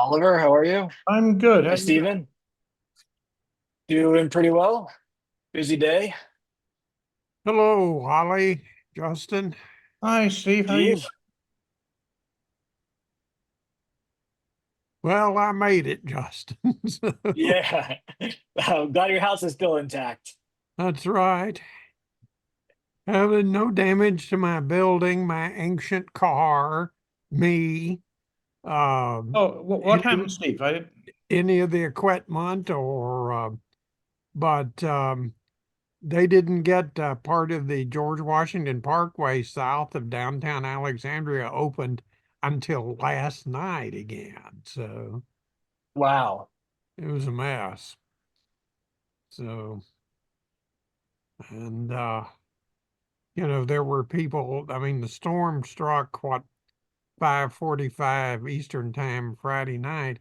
Oliver, how are you? I'm good. How Hi, you doing? Steven. Doing pretty well. Busy day. Hello, Holly, Justin. Hi, Steve. How are you? Steve? Well, I made it, Justin. So, Yeah. I'm glad your house is still intact. that's right. Having no damage to my building, my ancient car, me, um, Oh, what any, happened, Steve? I didn't. any of the equipment, or but they didn't get part of the George Washington Parkway south of downtown Alexandria opened until last night again. So Wow. it was a mess. So. And there were people, I mean, the storm struck what 5:45 Eastern time Friday night.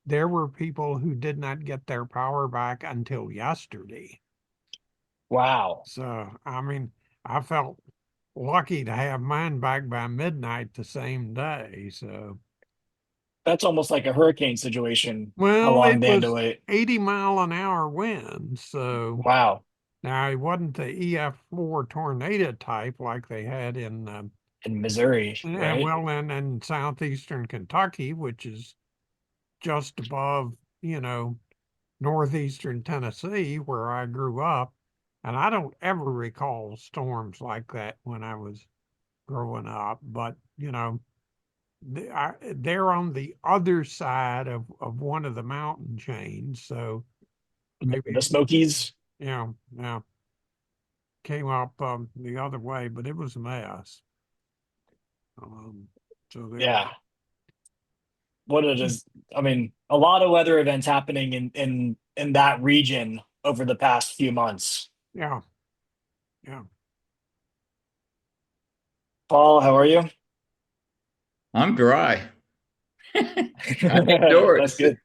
There were people who did not get their power back until yesterday. Wow. So, I mean, I felt lucky to have mine back by midnight the same day. So, That's almost like a hurricane situation, how well, long it they had to was wait. 80-mile-an-hour winds. So Wow. now it wasn't the EF4 tornado type like they had in In Missouri, And right? well, in southeastern Kentucky, which is just above, northeastern Tennessee, where I grew up. And I don't ever recall storms like that when I was growing up. But, they're on the other side of one of the mountain chains. So The maybe, Smokies. yeah, came up the other way, but it was a mess. Um, so there. Yeah. What it is. I mean, a lot of weather events happening in that region over the past few months. Yeah, yeah. Paul, how are you? I'm dry. I'm That's indoors. good.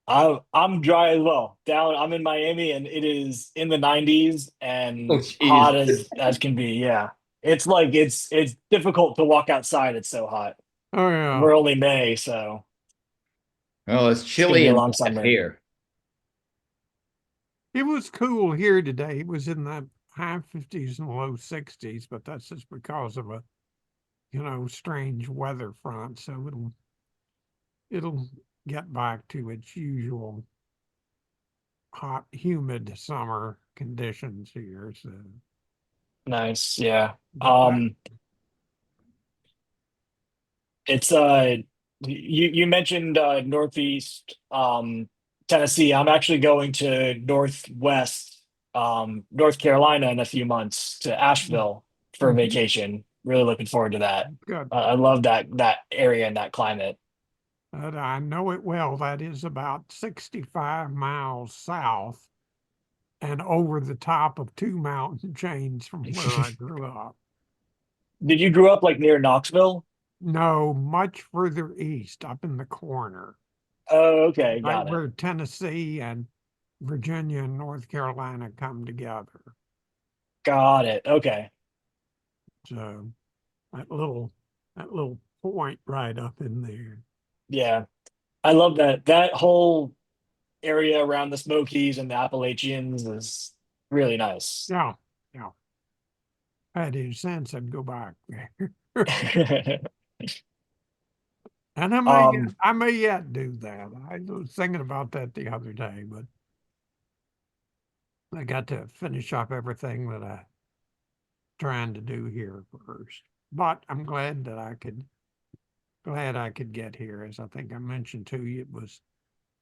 I'm dry as well. I'm in Miami and it is in the 90s Oh, and geez. hot as can be. Yeah. It's like it's difficult to walk outside. It's so hot. Oh, yeah. We're only May, so Well, it's it's gonna chilly be a and long wet summer. here. It was cool here today. It was in the high 50s and low 60s, but that's just because of a, strange weather front. So it'll get back to its usual hot, humid summer conditions here. So, Nice. Yeah. but that, Um it's you mentioned Northeast Tennessee. I'm actually going to Northwest North Carolina in a few months to Asheville for a Mhm. vacation. Really looking forward to that. Good. I love that area and that climate. But I know it well. That is about 65 miles south and over the top of two mountain chains from where I grew up. Did you grow up like near Knoxville? No, much further east, up in the corner, Oh, okay, right got it. where Tennessee and Virginia and North Carolina come together. Got it. Okay. So that little that little point right up in there. Yeah. I love that whole area around the Smokies and the Appalachians is really nice. Yeah, yeah. I had any sense I'd go back there. And Um, I may yet do that. I was thinking about that the other day, but I got to finish up everything that I trying to do here first. But I'm glad I could get here. As I think I mentioned to you, it was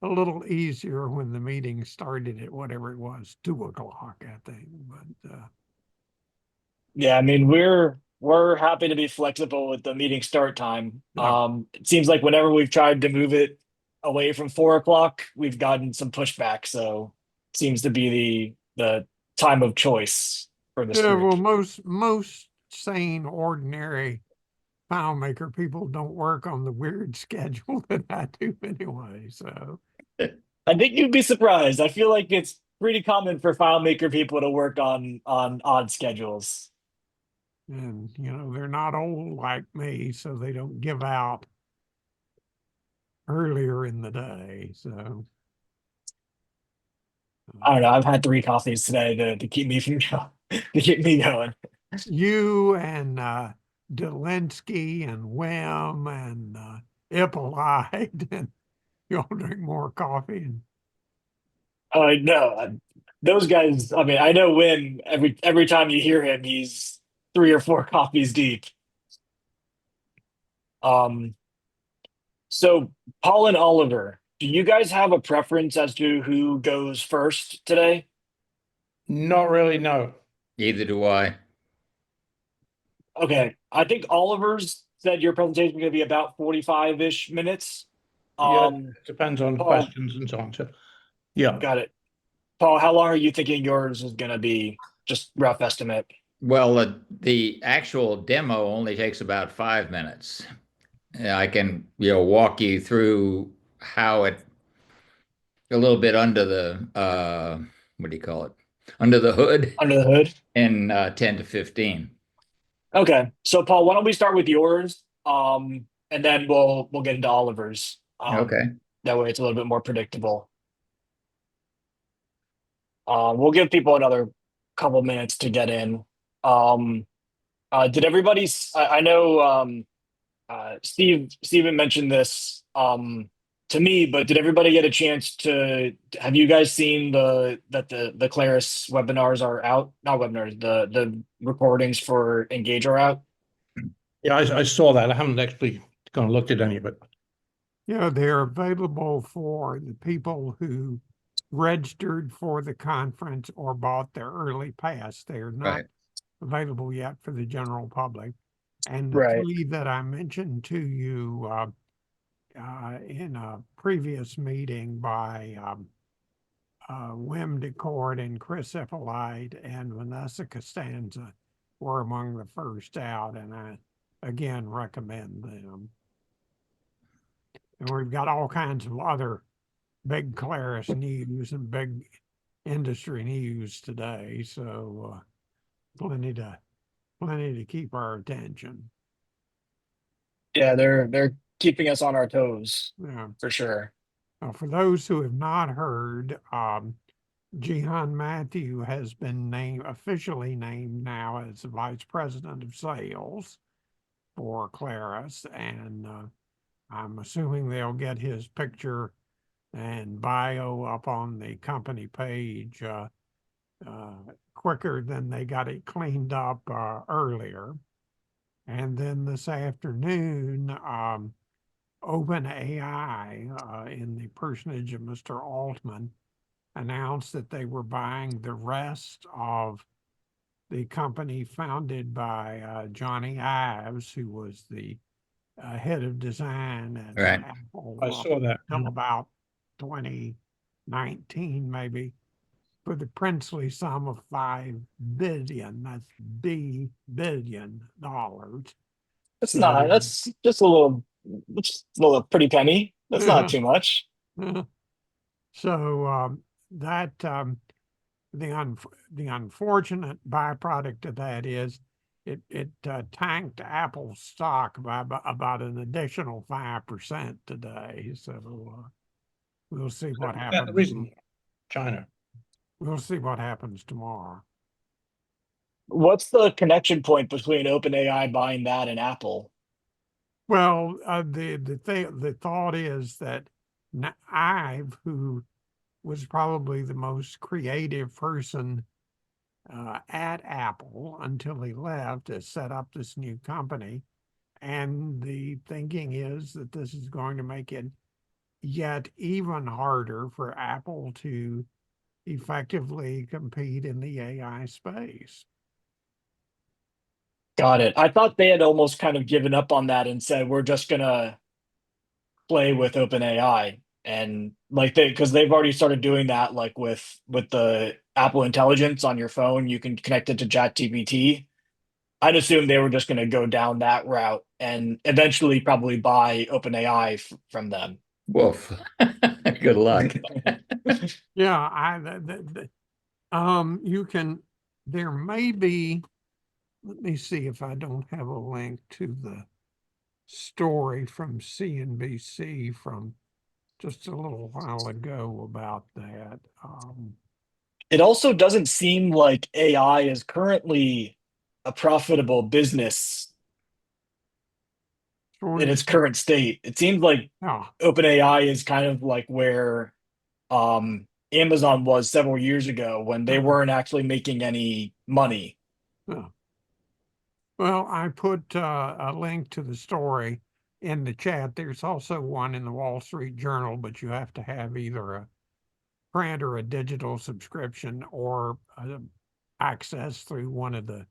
a little easier when the meeting started at whatever it was, 2 o'clock, I think. But yeah, I mean we're happy to be flexible with the meeting start time. yeah, It seems like whenever we've tried to move it away from 4 o'clock, we've gotten some pushback. So it seems to be the time of choice for this yeah. group. Well, most sane, ordinary FileMaker people don't work on the weird schedule that I do anyway. So, I think you'd be surprised. I feel like it's pretty common for FileMaker people to work on odd schedules. and they're not old like me, so they don't give out earlier in the day. So I don't know. I've had 3 coffees today to keep me from to keep me going. you and Delinsky and Wim and Ippolite, and you all drink more coffee. And No, those guys. I mean, I know Win. Every time you hear him, he's 3 or 4 coffees deep. Um, so Paul and Oliver, do you guys have a preference as to who goes first today? Not really, no. Either do I. Okay, I think Oliver's said your presentation is going to be about 45-ish minutes. Yeah, it depends on Paul, questions and so on. So, yeah. got it. Paul, how long are you thinking yours is going to be? Just rough estimate. Well, the actual demo only takes about 5 minutes. I can, walk you through how it a little bit under the what do you call it? Under the hood Under the hood. in 10 to 15. Okay. So Paul, why don't we start with yours? And then we'll get into Oliver's. Okay. That way it's a little bit more predictable. We'll give people another couple minutes to get in. Um, did everybody I know Steven mentioned this to me, but did everybody get a chance to have you guys seen the Claris webinars are out? Not webinars, the recordings for Engage are out? Yeah, I saw that. I haven't actually gone and looked at any of it. they're available for the people who registered for the conference or bought their early pass. They're not Right. available yet for the general public. And the Right. 3 that I mentioned to you in a previous meeting by Wim DeCord and Chris Eppolite and Vanessa Costanza were among the first out, and I again recommend them. And we've got all kinds of other big Claris news and big industry news today, so plenty to keep our attention. Yeah, they're keeping us on our toes Yeah. for sure. For those who have not heard, Jihan Matthew has been officially named now as the Vice President of Sales for Claris, and I'm assuming they'll get his picture and bio up on the company page quicker than they got it cleaned up earlier. And then this afternoon, OpenAI, in the personage of Mr. Altman, announced that they were buying the rest of the company founded by Johnny Ives, who was the head of design at Right. Apple I saw that. until about 2019, maybe, for the princely sum of $5 billion. That's billion dollars. That's So, not. That's just a little. That's just a little pretty penny. That's not too much. So that the unfortunate byproduct of that is it tanked Apple's stock by about an additional 5% today. So we'll see what Is that the happens. reason? China. We'll see what happens tomorrow. What's the connection point between OpenAI buying that and Apple? Well, the thought is that Ive, who was probably the most creative person at Apple until he left to set up this new company. And the thinking is that this is going to make it yet even harder for Apple to effectively compete in the AI space. Got it. I thought they had almost kind of given up on that and said we're just gonna play with OpenAI and like because they've already started doing that like with the Apple Intelligence on your phone, you can connect it to ChatGPT. I'd assume they were just going to go down that route and eventually probably buy OpenAI from them. Woof. Good luck. Yeah, you can. There may be. Let me see if I don't have a link to the story from CNBC from just a little while ago about that. It also doesn't seem like AI is currently a profitable business Sure in its is, current state. It seems like yeah, OpenAI is kind of like where Amazon was several years ago when they weren't actually making any money. yeah. Well, I put a link to the story in the chat. There's also one in the Wall Street Journal, but you have to have either a print or a digital subscription or access through one of the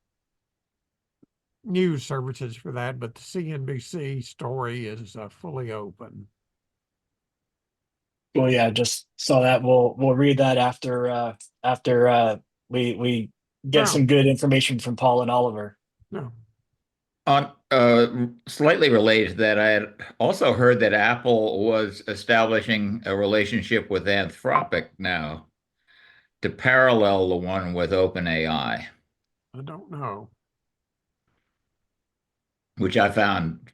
news services for that. But the CNBC story is fully open. Well, yeah, just saw that. We'll read that after we get Well, some good information from Paul and Oliver. no, On slightly related to that, I had also heard that Apple was establishing a relationship with Anthropic now to parallel the one with OpenAI, I don't know. which I found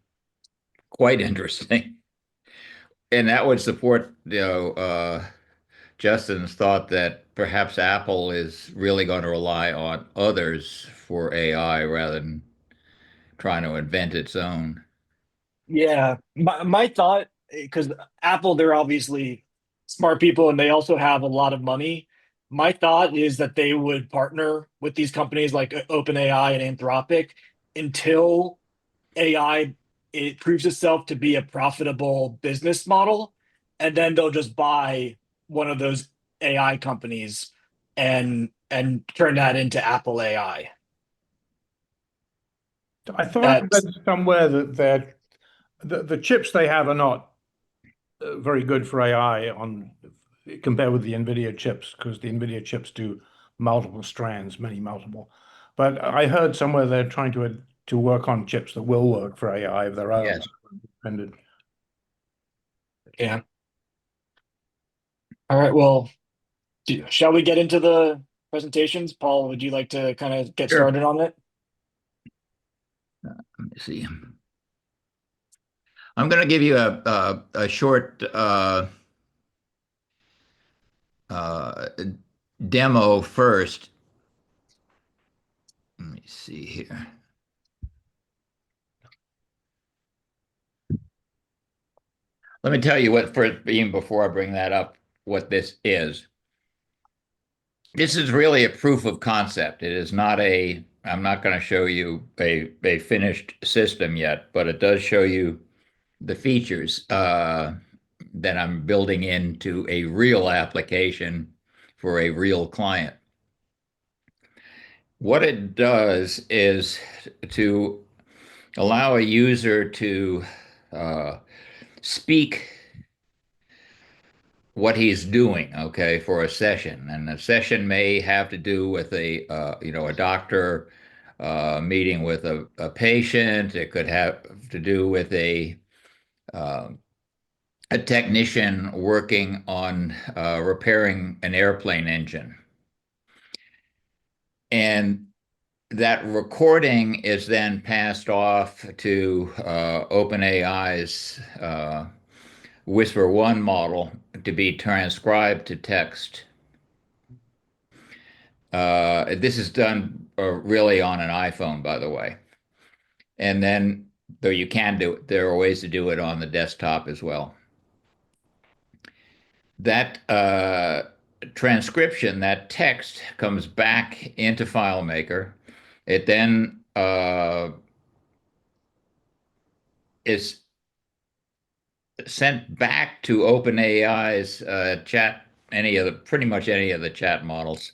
quite interesting. And that would support, Justin's thought that perhaps Apple is really going to rely on others for AI rather than trying to invent its own. Yeah, my thought, because Apple, they're obviously smart people and they also have a lot of money. My thought is that they would partner with these companies like OpenAI and Anthropic until AI it proves itself to be a profitable business model, and then they'll just buy one of those AI companies and turn that into Apple AI. I thought I That's read somewhere that the chips they have are not very good for AI on compared with the NVIDIA chips, because the NVIDIA chips do multiple strands, many multiple. But I heard somewhere they're trying to work on chips that will work for AI of their own. Yes. And yeah. All right. Well, shall we get into the presentations? Paul, would you like to kind of get Sure. started on it? Let me see. I'm going to give you a short uh, demo first. Let me see here. Let me tell you what first, even before I bring that up, what this is. This is really a proof of concept. It is not a, I'm not going to show you a finished system yet, but it does show you the features that I'm building into a real application for a real client. What it does is to allow a user to uh, speak what he's doing, okay, for a session. And a session may have to do with a doctor meeting with a patient. It could have to do with uh, a technician working on repairing an airplane engine. And that recording is then passed off to OpenAI's Whisper One model to be transcribed to text. This is done really on an iPhone, by the way. And then, though you can do it, there are ways to do it on the desktop as well. That transcription, that text comes back into FileMaker. It then is sent back to OpenAI's chat, pretty much any of the chat models,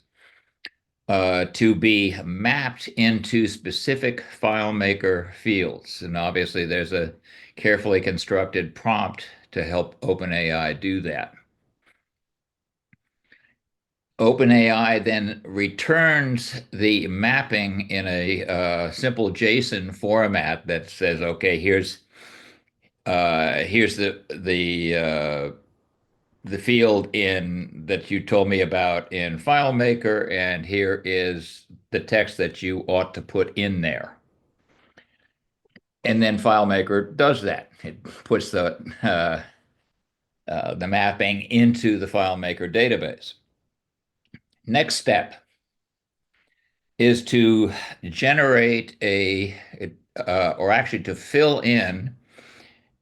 to be mapped into specific FileMaker fields. And obviously, there's a carefully constructed prompt to help OpenAI do that. OpenAI then returns the mapping in a simple JSON format that says, "Okay, here's the field in that you told me about in FileMaker, and here is the text that you ought to put in there." And then FileMaker does that. It puts the mapping into the FileMaker database. Next step is to generate or actually to fill in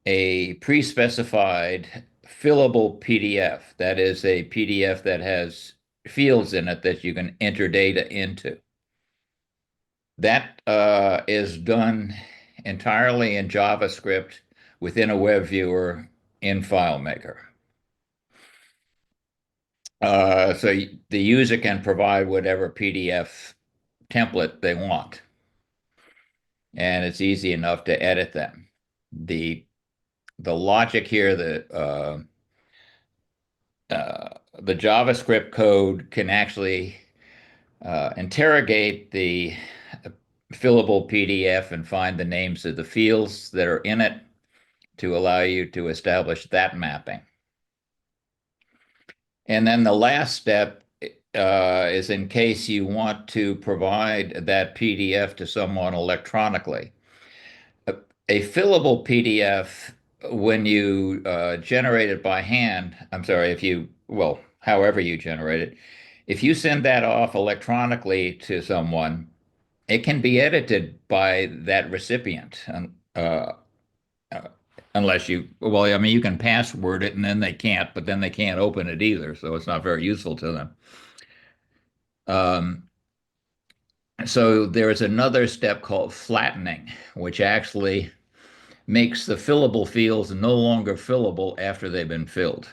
a pre-specified fillable PDF. That is a PDF that has fields in it that you can enter data into. That is done entirely in JavaScript within a web viewer in FileMaker. So the user can provide whatever PDF template they want. And it's easy enough to edit them. The logic here, the JavaScript code can actually interrogate the fillable PDF and find the names of the fields that are in it to allow you to establish that mapping. And then the last step is in case you want to provide that PDF to someone electronically. A fillable PDF, when you generate it by hand, I'm sorry, however you generate it, if you send that off electronically to someone, it can be edited by that recipient. Unless you can password it and then they can't, but then they can't open it either. So it's not very useful to them. So there is another step called flattening, which actually makes the fillable fields no longer fillable after they've been filled.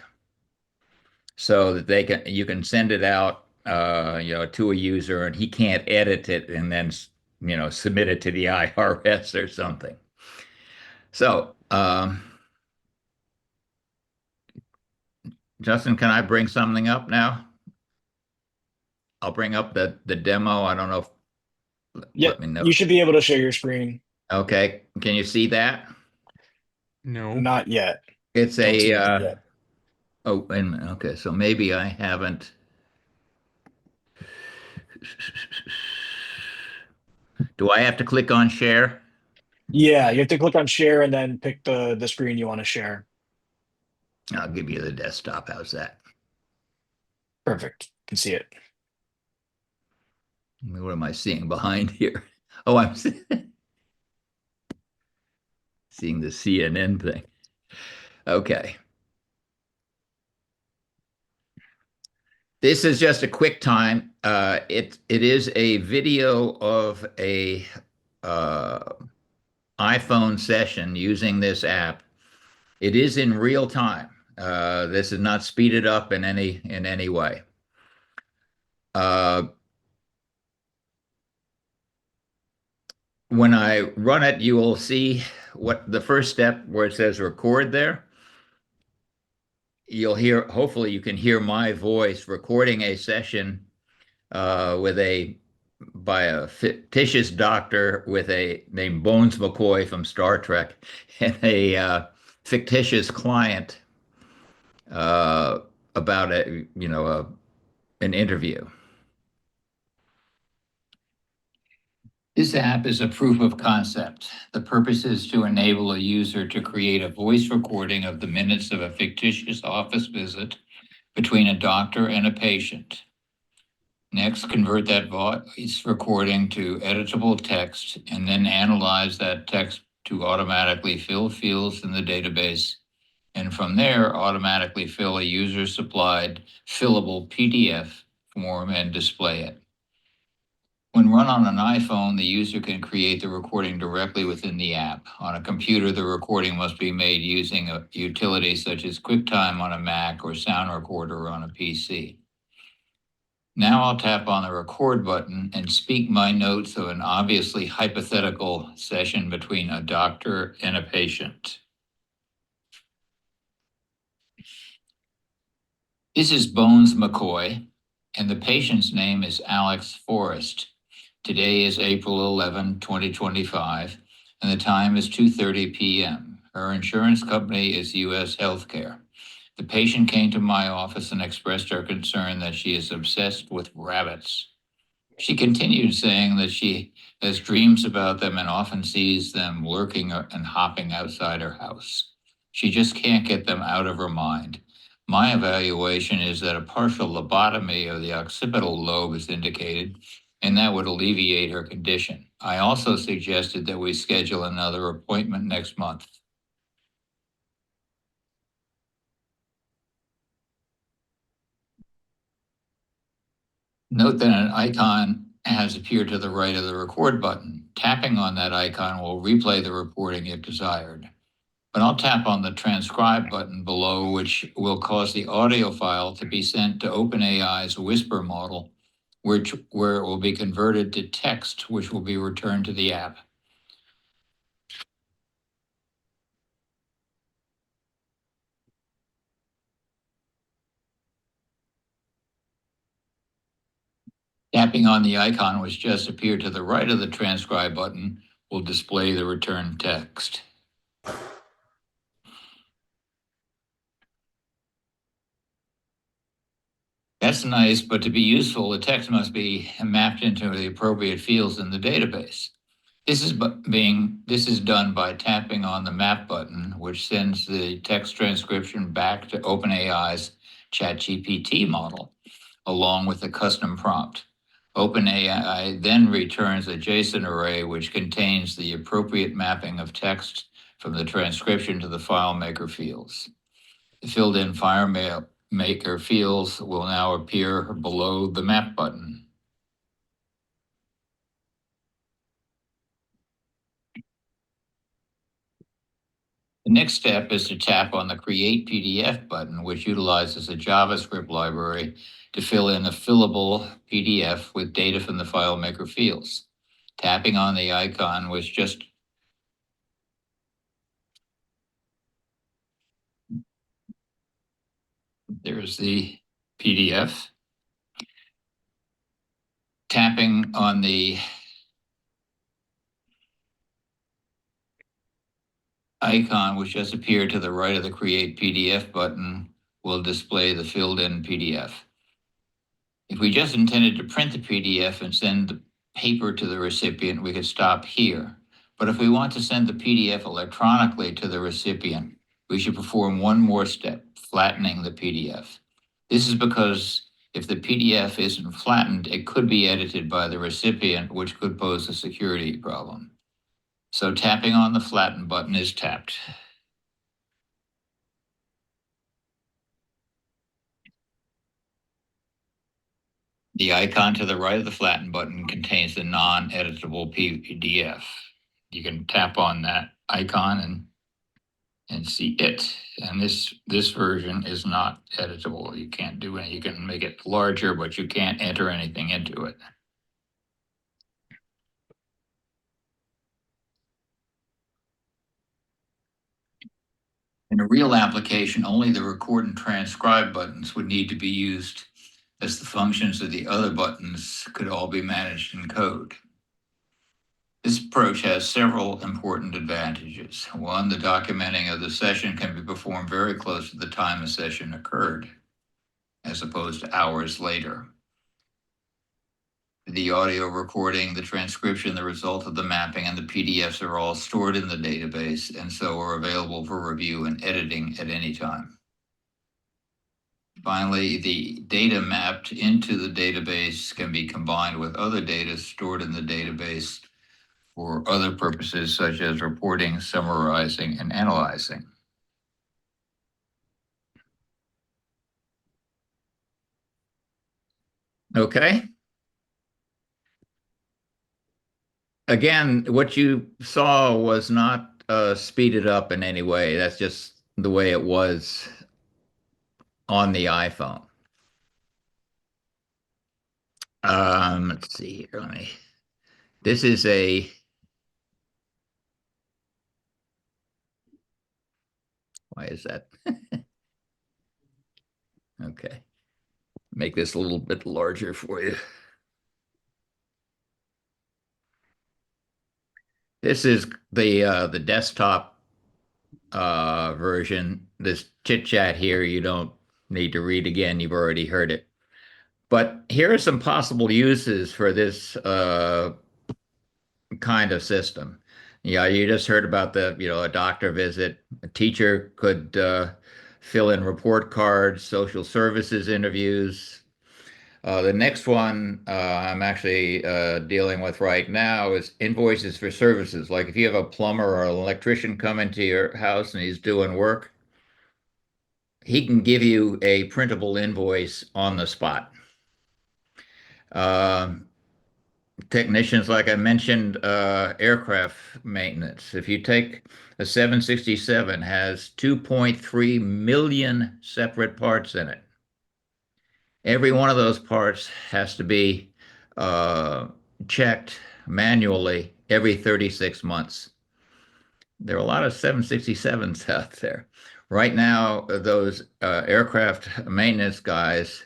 So that you can send it out, to a user and he can't edit it and then, submit it to the IRS or something. So, Justin, can I bring something up now? I'll bring up the demo. I don't know if, Yep, let me know. you should be able to share your screen. Okay, can you see that? No. Not yet. It's Don't see that a, yet. oh, wait a minute. Okay, so maybe I haven't. Do I have to click on share? Yeah, you have to click on share and then pick the screen you want to share. I'll give you the desktop. How's that? Perfect. Can see it. What am I seeing behind here? Oh, I'm seeing the CNN thing. Okay. This is just a quick time. It is a video of a iPhone session using this app. It is in real time. This is not speeded up in any way. When I run it, you will see what the first step where it says record there. You'll hear, hopefully you can hear my voice recording a session by a fictitious doctor named Bones McCoy from Star Trek and a fictitious client about an interview. This app is a proof of concept. The purpose is to enable a user to create a voice recording of the minutes of a fictitious office visit between a doctor and a patient. Next, convert that voice recording to editable text and then analyze that text to automatically fill fields in the database. And from there, automatically fill a user-supplied fillable PDF form and display it. When run on an iPhone, the user can create the recording directly within the app. On a computer, the recording must be made using a utility such as QuickTime on a Mac or Sound Recorder on a PC. Now I'll tap on the record button and speak my notes of an obviously hypothetical session between a doctor and a patient. This is Bones McCoy, and the patient's name is Alex Forrest. Today is April 11, 2025, and the time is 2:30 p.m. Her insurance company is U.S. Healthcare. The patient came to my office and expressed her concern that she is obsessed with rabbits. She continued saying that she has dreams about them and often sees them lurking and hopping outside her house. She just can't get them out of her mind. My evaluation is that a partial lobotomy of the occipital lobe is indicated, and that would alleviate her condition. I also suggested that we schedule another appointment next month. Note that an icon has appeared to the right of the record button. Tapping on that icon will replay the recording if desired. But I'll tap on the transcribe button below, which will cause the audio file to be sent to OpenAI's Whisper model, where it will be converted to text, which will be returned to the app. Tapping on the icon, which just appeared to the right of the transcribe button, will display the returned text. That's nice, but to be useful, the text must be mapped into the appropriate fields in the database. This is done by tapping on the map button, which sends the text transcription back to OpenAI's ChatGPT model, along with the custom prompt. OpenAI then returns a JSON array which contains the appropriate mapping of text from the transcription to the FileMaker fields. The filled-in FileMaker fields will now appear below the map button. The next step is to tap on the Create PDF button, which utilizes a JavaScript library to fill in a fillable PDF with data from the FileMaker fields. Tapping on the icon was just there's the PDF. Tapping on the icon, which just appeared to the right of the Create PDF button, will display the filled-in PDF. If we just intended to print the PDF and send the paper to the recipient, we could stop here. But if we want to send the PDF electronically to the recipient, we should perform one more step, flattening the PDF. This is because if the PDF isn't flattened, it could be edited by the recipient, which could pose a security problem. So tapping on the flatten button is tapped. The icon to the right of the flatten button contains the non-editable PDF. You can tap on that icon and see it. And this version is not editable. You can't do it. You can make it larger, but you can't enter anything into it. In a real application, only the record and transcribe buttons would need to be used, as the functions of the other buttons could all be managed in code. This approach has several important advantages. One, the documenting of the session can be performed very close to the time the session occurred, as opposed to hours later. The audio recording, the transcription, the result of the mapping, and the PDFs are all stored in the database and so are available for review and editing at any time. Finally, the data mapped into the database can be combined with other data stored in the database for other purposes such as reporting, summarizing, and analyzing. Okay. Again, what you saw was not speeded up in any way. That's just the way it was on the iPhone. Let's see here. This is why is that? Okay. Make this a little bit larger for you. This is the desktop version. This chit chat here, you don't need to read again. You've already heard it. But here are some possible uses for this kind of system. Yeah, you just heard about a doctor visit. A teacher could fill in report cards, social services interviews. The next one I'm actually dealing with right now is invoices for services. Like if you have a plumber or an electrician come into your house and he's doing work, he can give you a printable invoice on the spot. Um, Technicians, like I mentioned, aircraft maintenance. If you take a 767, has 2.3 million separate parts in it. Every one of those parts has to be uh, checked manually every 36 months. There are a lot of 767s out there. Right now, those aircraft maintenance guys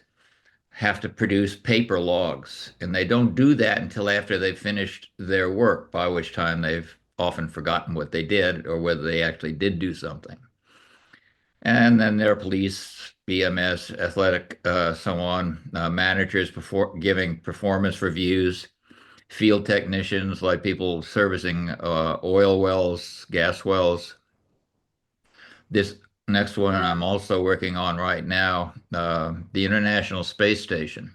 have to produce paper logs, and they don't do that until after they've finished their work, by which time they've often forgotten what they did or whether they actually did do something. And then there are police, BMS, athletic, so on, managers giving performance reviews, field technicians like people servicing oil wells, gas wells. This next one I'm also working on right now, the International Space Station.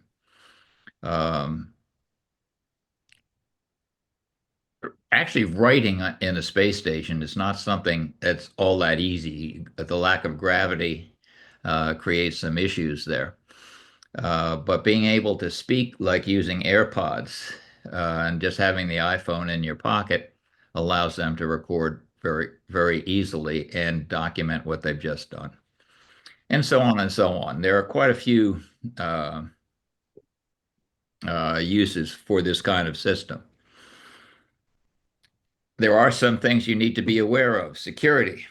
Um, Actually, writing in a space station is not something that's all that easy. The lack of gravity creates some issues there. But being able to speak like using AirPods and just having the iPhone in your pocket allows them to record very, very easily and document what they've just done. And so on and so on. There are quite a few uses for this kind of system. There are some things you need to be aware of. Security.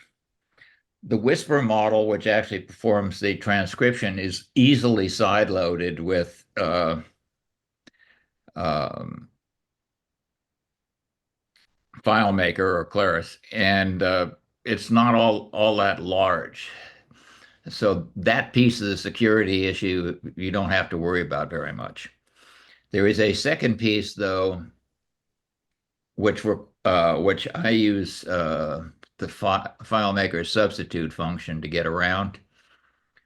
The Whisper model, which actually performs the transcription, is easily sideloaded with FileMaker or Claris, and it's not all that large. So that piece of the security issue you don't have to worry about very much. There is a second piece, though, which I use the FileMaker substitute function to get around,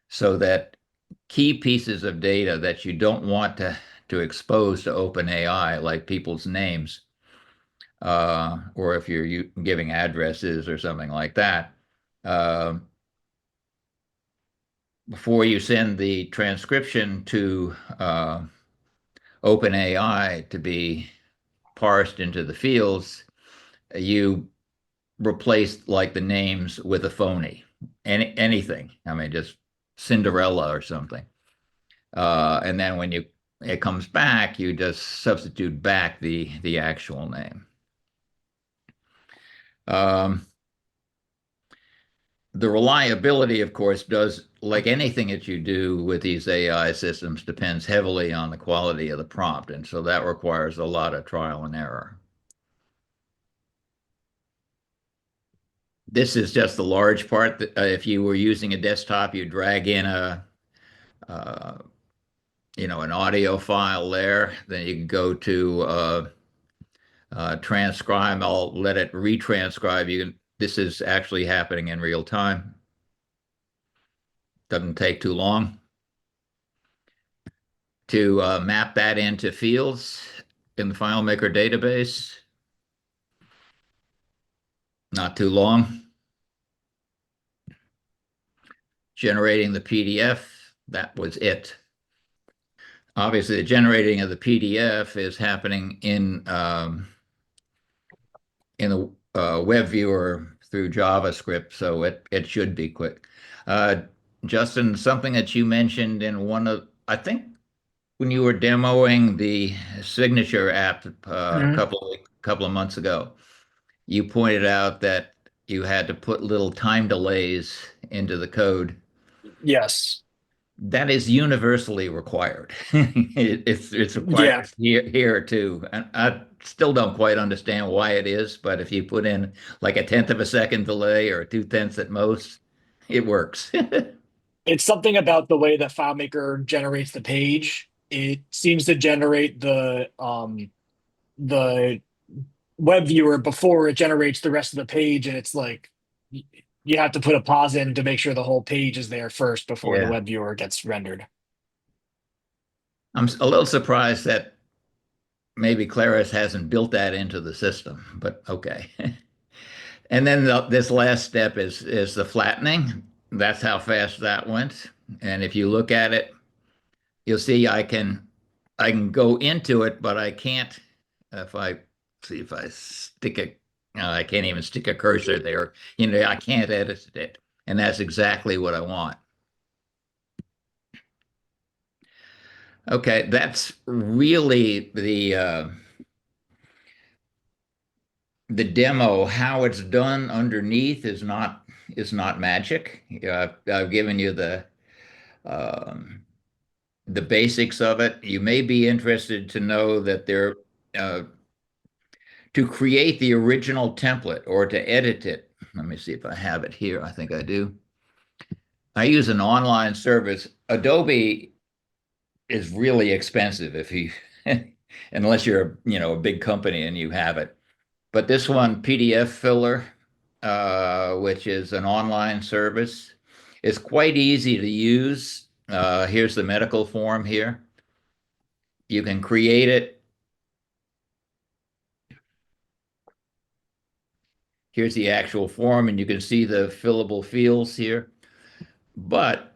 so that key pieces of data that you don't want to expose to OpenAI, like people's names, or if you're giving addresses or something like that, before you send the transcription to OpenAI to be parsed into the fields, you replace like the names with a phony, anything. I mean, just Cinderella or something. And then when it comes back, you just substitute back the actual name. The reliability, of course, does, like anything that you do with these AI systems, depends heavily on the quality of the prompt. And so that requires a lot of trial and error. This is just the large part. That, if you were using a desktop, you drag in an audio file there. Then you can go to transcribe. I'll let it retranscribe. This is actually happening in real time. Doesn't take too long to map that into fields in the FileMaker database. Not too long. Generating the PDF, that was it. Obviously, the generating of the PDF is happening in the web viewer through JavaScript, so it should be quick. Justin, something that you mentioned in I think when you were demoing the signature app a couple of months ago, you pointed out that you had to put little time delays into the code. Yes. That is universally required. It's required here too. And I still don't quite understand why it is, but if you put in like 1/10 of a second delay or 2/10 at most, it works. It's something about the way that FileMaker generates the page. it seems to generate the web viewer before it generates the rest of the page, and it's like you have to put a pause in to make sure the whole page is there first before the Yeah. web viewer gets rendered. I'm a little surprised that maybe Claris hasn't built that into the system, but okay. And then this last step is the flattening. That's how fast that went. And if you look at it, you'll see I can go into it, but I can't. If I see if I stick a, I can't even stick a cursor there. You know, I can't edit it, and that's exactly what I want. Okay, that's really the demo. How it's done underneath is not magic. I've given you um, the basics of it. You may be interested to know that there to create the original template or to edit it. Let me see if I have it here. I think I do. I use an online service. Adobe is really expensive if you unless you're a big company and you have it. But this one, PDF Filler, which is an online service, is quite easy to use. Here's the medical form here. You can create it. Here's the actual form, and you can see the fillable fields here. But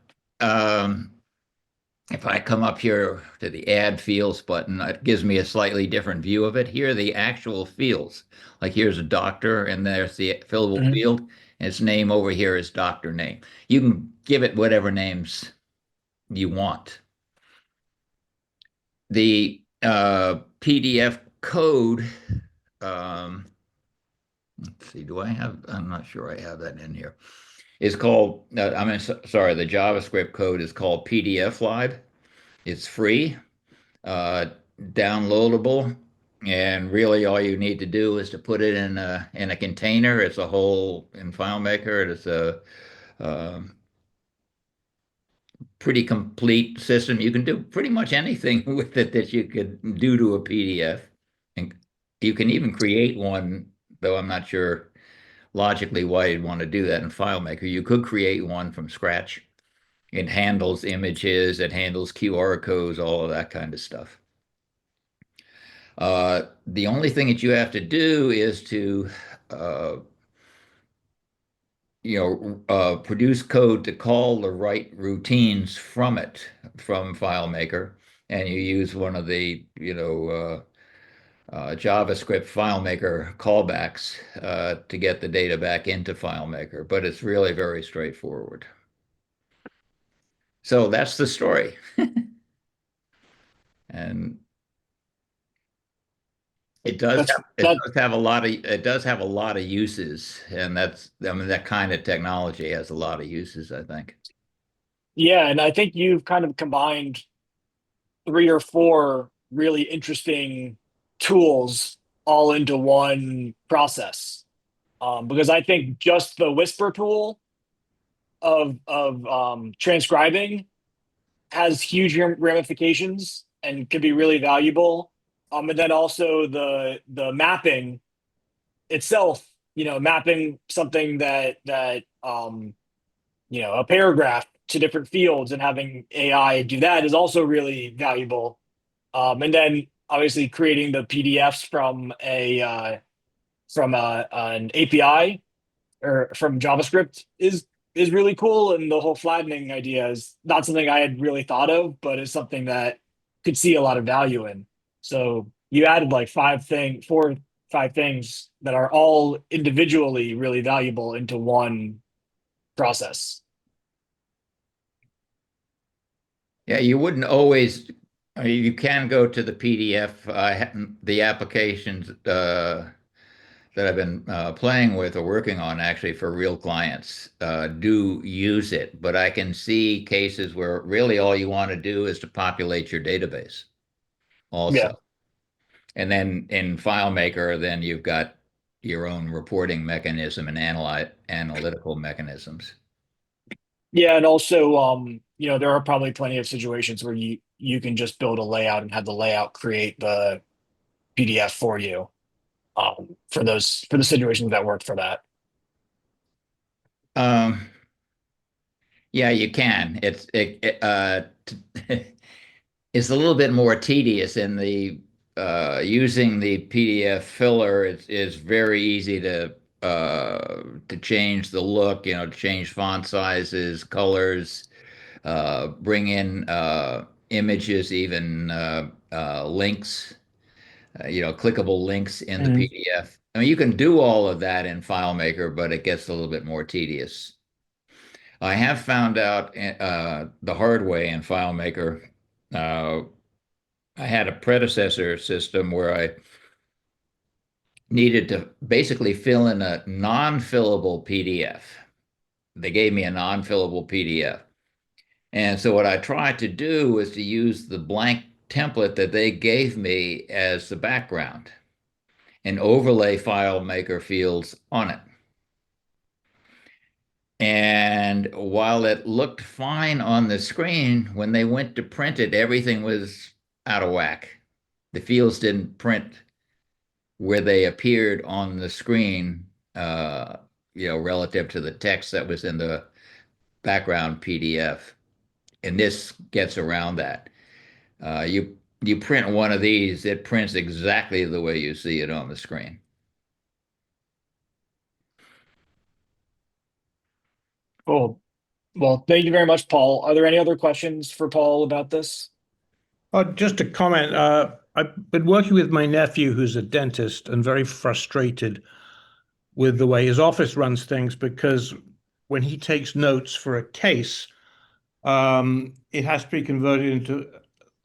if I come up here to the Add Fields button, it gives me a slightly different view of it. Here are the actual fields. Like here's a doctor, and there's the fillable field, and its name over here is doctor name. You can give it whatever names you want. The PDF code, let's see, I'm not sure I have that in here. It's called, sorry, the JavaScript code is called PDF Lib. It's free, downloadable, and really all you need to do is to put it in a container. It's a whole in FileMaker. It's a pretty complete system. You can do pretty much anything with it that you could do to a PDF, and you can even create one. Though I'm not sure logically why you'd want to do that in FileMaker. You could create one from scratch. It handles images, it handles QR codes, all of that kind of stuff. The only thing that you have to do is to produce code to call the right routines from FileMaker, and you use one of the JavaScript FileMaker callbacks to get the data back into FileMaker. But it's really very straightforward. So that's the story. And it does have a lot of uses, and that kind of technology has a lot of uses, I think. Yeah, and I think you've kind of combined 3 or 4 really interesting tools all into one process. Because I think just the Whisper tool of transcribing has huge ramifications and can be really valuable. And then also the mapping itself, mapping something that a paragraph to different fields and having AI do that is also really valuable. And then obviously creating the PDFs from an API or from JavaScript is really cool. And the whole flattening idea is not something I had really thought of, but it's something that could see a lot of value in. So you added like 4 5 things that are all individually really valuable into one process. Yeah, you wouldn't always. I mean, you can go to the PDF. The applications that I've been playing with or working on actually for real clients do use it, but I can see cases where really all you want to do is to populate your database also. Yeah. And then in FileMaker, then you've got your own reporting mechanism and analytical mechanisms. Yeah, and also there are probably plenty of situations where you can just build a layout and have the layout create the PDF for you, for the situations that work for that. Um, yeah, you can. It's a little bit more tedious in the using the PDF filler is very easy to change the look, to change font sizes, colors, bring in images, even links, clickable links in the Mhm. PDF. I mean, you can do all of that in FileMaker, but it gets a little bit more tedious. I have found out the hard way in FileMaker. Uh, I had a predecessor system where I needed to basically fill in a non-fillable PDF. They gave me a non-fillable PDF. And so what I tried to do was to use the blank template that they gave me as the background and overlay FileMaker fields on it. And while it looked fine on the screen, when they went to print it, everything was out of whack. The fields didn't print where they appeared on the screen, relative to the text that was in the background PDF. And this gets around that. You print one of these, it prints exactly the way you see it on the screen. Cool. Well, thank you very much, Paul. Are there any other questions for Paul about this? Just a comment. I've been working with my nephew, who's a dentist, and very frustrated with the way his office runs things because when he takes notes for a case, it has to be converted into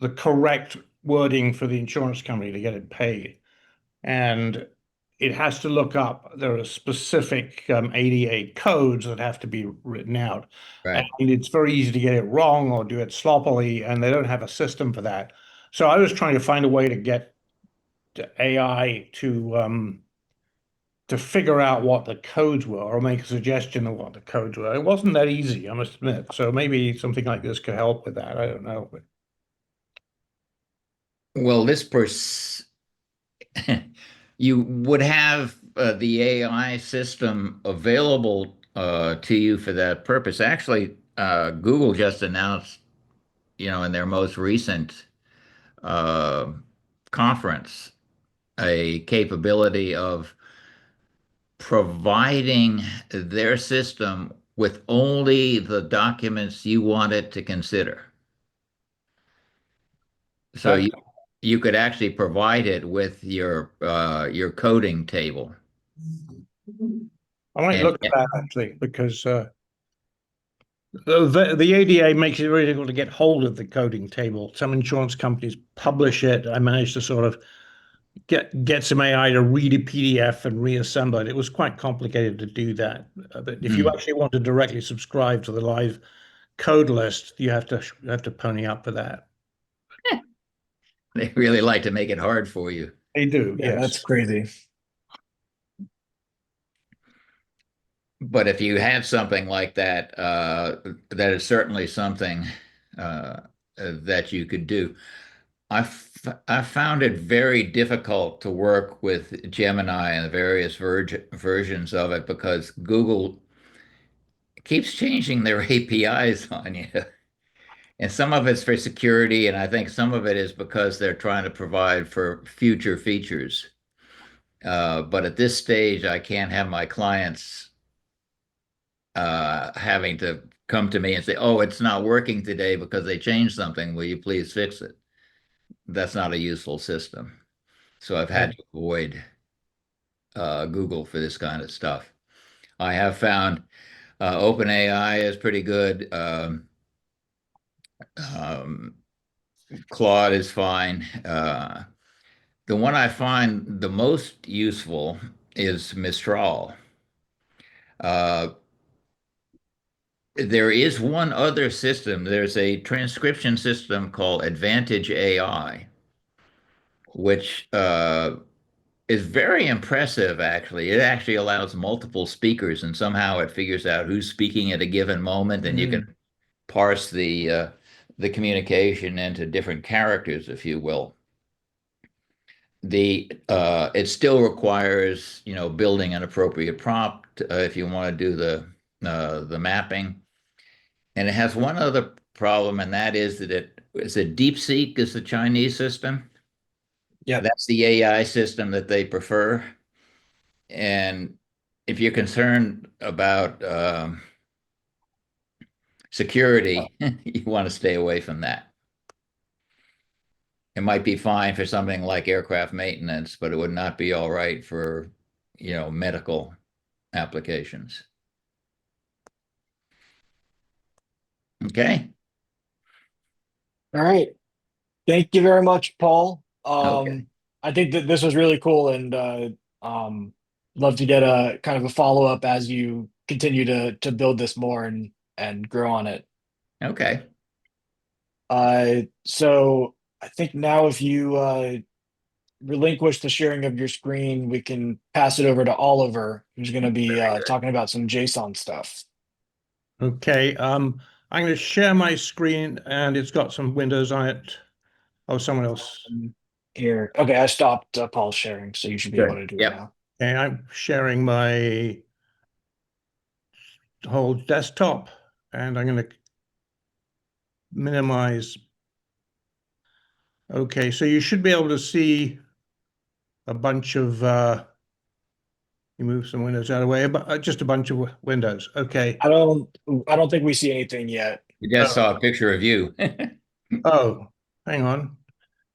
the correct wording for the insurance company to get it paid. And it has to look up. There are specific ADA codes that have to be written out. Right. And it's very easy to get it wrong or do it sloppily, and they don't have a system for that. So I was trying to find a way to get AI to figure out what the codes were or make a suggestion of what the codes were. It wasn't that easy, I must admit. So maybe something like this could help with that. I don't know. Well, you would have the AI system available to you for that purpose. Actually, Google just announced, in their most recent uh, conference, a capability of providing their system with only the documents you want it to consider. So That, you could actually provide it with your coding table. I might And look at that actually, because the ADA makes it very difficult to get hold of the coding table. Some insurance companies publish it. I managed to sort of get some AI to read a PDF and reassemble it. It was quite complicated to do that. But if you actually want to directly subscribe to the live code list, you have to pony up for that. they really like to make it hard for you. They do, Yeah, that's yes. crazy. But if you have something like that, that is certainly something that you could do. I found it very difficult to work with Gemini and the various versions of it because Google keeps changing their APIs on you. And some of it's for security, and I think some of it is because they're trying to provide for future features. But at this stage, I can't have my clients having to come to me and say, "Oh, it's not working today because they changed something. Will you please fix it?" That's not a useful system. So I've had to avoid Google for this kind of stuff. I have found OpenAI is pretty good. Um, Claude is fine. The one I find the most useful is Mistral. Uh, there is one other system. There's a transcription system called Advantage AI, which is very impressive, actually. It actually allows multiple speakers, and somehow it figures out who's speaking at a given moment, and you can parse the communication into different characters, if you will. It still requires, building an appropriate prompt if you want to do the mapping. And it has one other problem, and that is that DeepSeek is the Chinese system. Yeah. That's the AI system that they prefer. And if you're concerned about security, you want to stay away from that. It might be fine for something like aircraft maintenance, but it would not be all right for, medical applications. Okay. All right. Thank you very much, Paul. Okay. I think that this was really cool, and love to get a kind of a follow-up as you continue to build this more and grow on it. Okay. So I think now if you relinquish the sharing of your screen, we can pass it over to Oliver, who's going to be talking about some JSON stuff. Okay, I'm going to share my screen, and it's got some windows on it. Oh, someone else. Here. Okay, I stopped Paul's sharing, so you should be able to do it Yep. now. Okay, I'm sharing my whole desktop, and I'm going to minimize. Okay, so you should be able to see a bunch of, you move some windows out of the way, but just a bunch of windows. Okay. I don't think we see anything yet. We just saw a picture of you. Oh, hang on.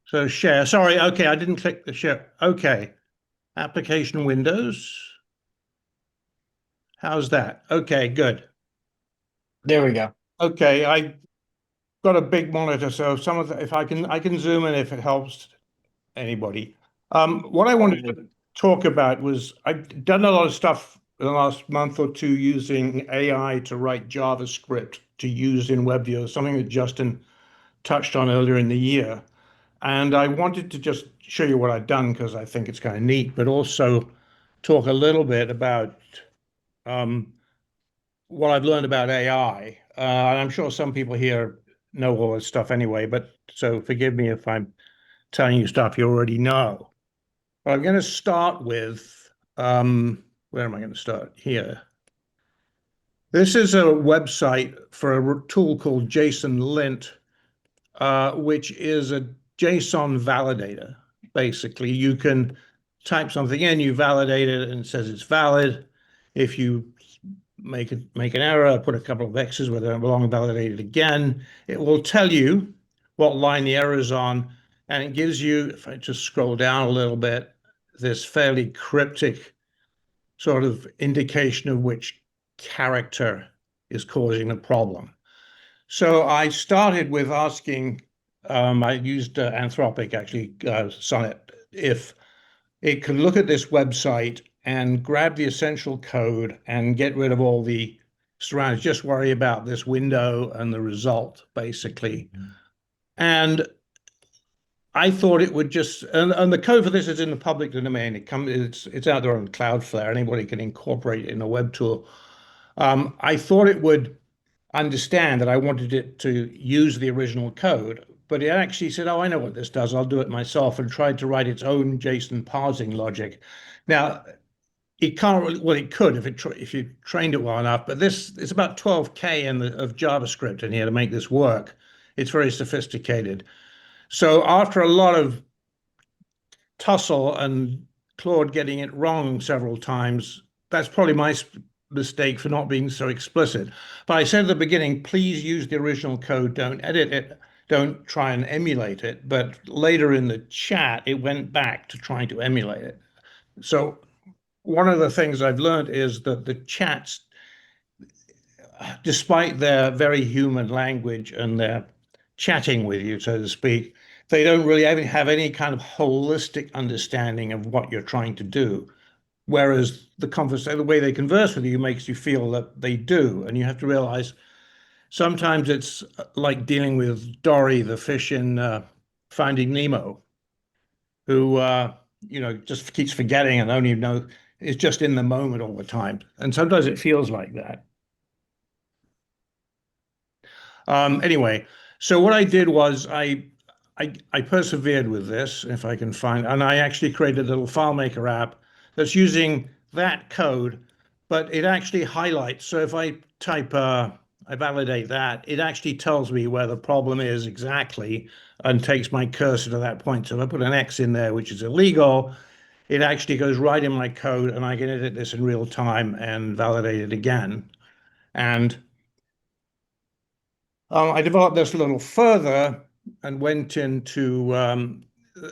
So share. Sorry. Okay, I didn't click the share. Okay. Application windows. How's that? Okay, good. There we go. Okay, I got a big monitor, so some of the, if I can zoom in if it helps anybody. What I wanted to talk about was I've done a lot of stuff in the last month or two using AI to write JavaScript to use in WebViewer, something that Justin touched on earlier in the year. And I wanted to just show you what I've done because I think it's kind of neat, but also talk a little bit about what I've learned about AI. And I'm sure some people here know all this stuff anyway, but so forgive me if I'm telling you stuff you already know. But I'm going to start with, where am I going to start? Here. This is a website for a tool called JSON-lint, which is a JSON validator. Basically, you can type something in, you validate it, and it says it's valid. If you make an error, put a couple of X's where they don't belong, validate it again. It will tell you what line the error is on, and it gives you, if I just scroll down a little bit, this fairly cryptic sort of indication of which character is causing the problem. So I started with asking, I used Anthropic, actually, Sonnet, if it could look at this website and grab the essential code and get rid of all the surroundings, just worry about this window and the result, basically. And I thought it would just, and the code for this is in the public domain. It's out there on Cloudflare. Anybody can incorporate it in a web tool. I thought it would understand that I wanted it to use the original code, but it actually said, oh, I know what this does. I'll do it myself, and tried to write its own JSON parsing logic. Now, it can't really, well, it could if you trained it well enough, but it's about 12K of JavaScript in here to make this work. It's very sophisticated. So after a lot of tussle and Claude getting it wrong several times, that's probably my mistake for not being so explicit. But I said at the beginning, please use the original code, don't edit it, don't try and emulate it. But later in the chat, it went back to trying to emulate it. So one of the things I've learned is that the chats, despite their very human language and their chatting with you, so to speak, they don't really have any kind of holistic understanding of what you're trying to do. Whereas the way they converse with you makes you feel that they do. And you have to realize sometimes it's like dealing with Dory, the fish in Finding Nemo, who just keeps forgetting and only is just in the moment all the time. And sometimes it feels like that. Anyway, So what I did was I persevered with this, if I can find, and I actually created a little FileMaker app that's using that code, but it actually highlights. So if I type, I validate that, it actually tells me where the problem is exactly and takes my cursor to that point. So if I put an X in there, which is illegal, it actually goes right in my code and I can edit this in real time and validate it again. And I developed this a little further and went into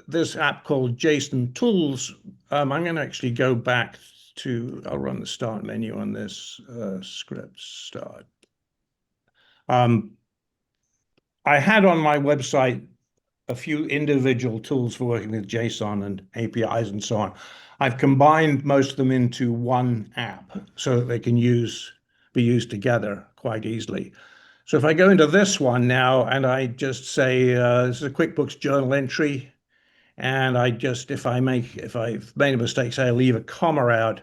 this app called JSON Tools. I'm going to actually go back to, I'll run the start menu on this script start. I had on my website a few individual tools for working with JSON and APIs and so on. I've combined most of them into one app so that they can be used together quite easily. So if I go into this one now and I just say, this is a QuickBooks journal entry, and if I've made a mistake, say I leave a comma out,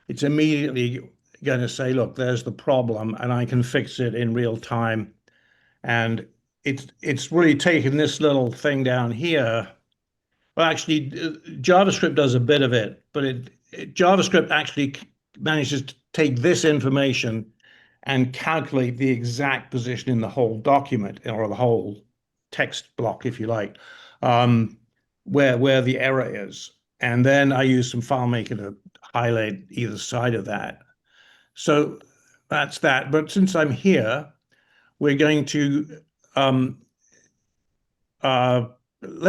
it's immediately going to say, look, there's the problem, and I can fix it in real time. And it's really taken this little thing down here. Well, actually, JavaScript does a bit of it, but JavaScript actually manages to take this information and calculate the exact position in the whole document or the whole text block, if you like, where the error is. And then I use some FileMaker to highlight either side of that. So that's that. But since I'm here, we're going to let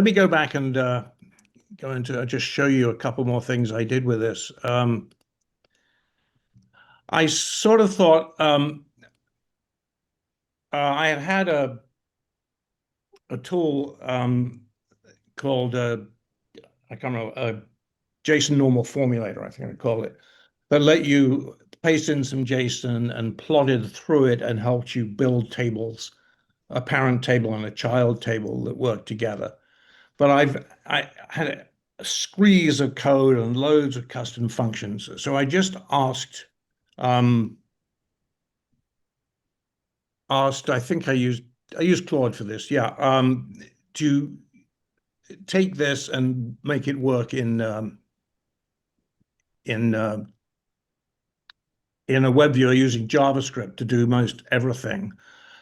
me go back and go into just show you a couple more things I did with this. I sort of thought I had a tool called I can't remember, JSON normal formulator, I think I called it, that let you paste in some JSON and plotted through it and helped you build tables, a parent table and a child table that work together. But I had a squeeze of code and loads of custom functions. So I just asked, I think I used Claude for this, yeah, to take this and make it work in a webviewer using JavaScript to do most everything.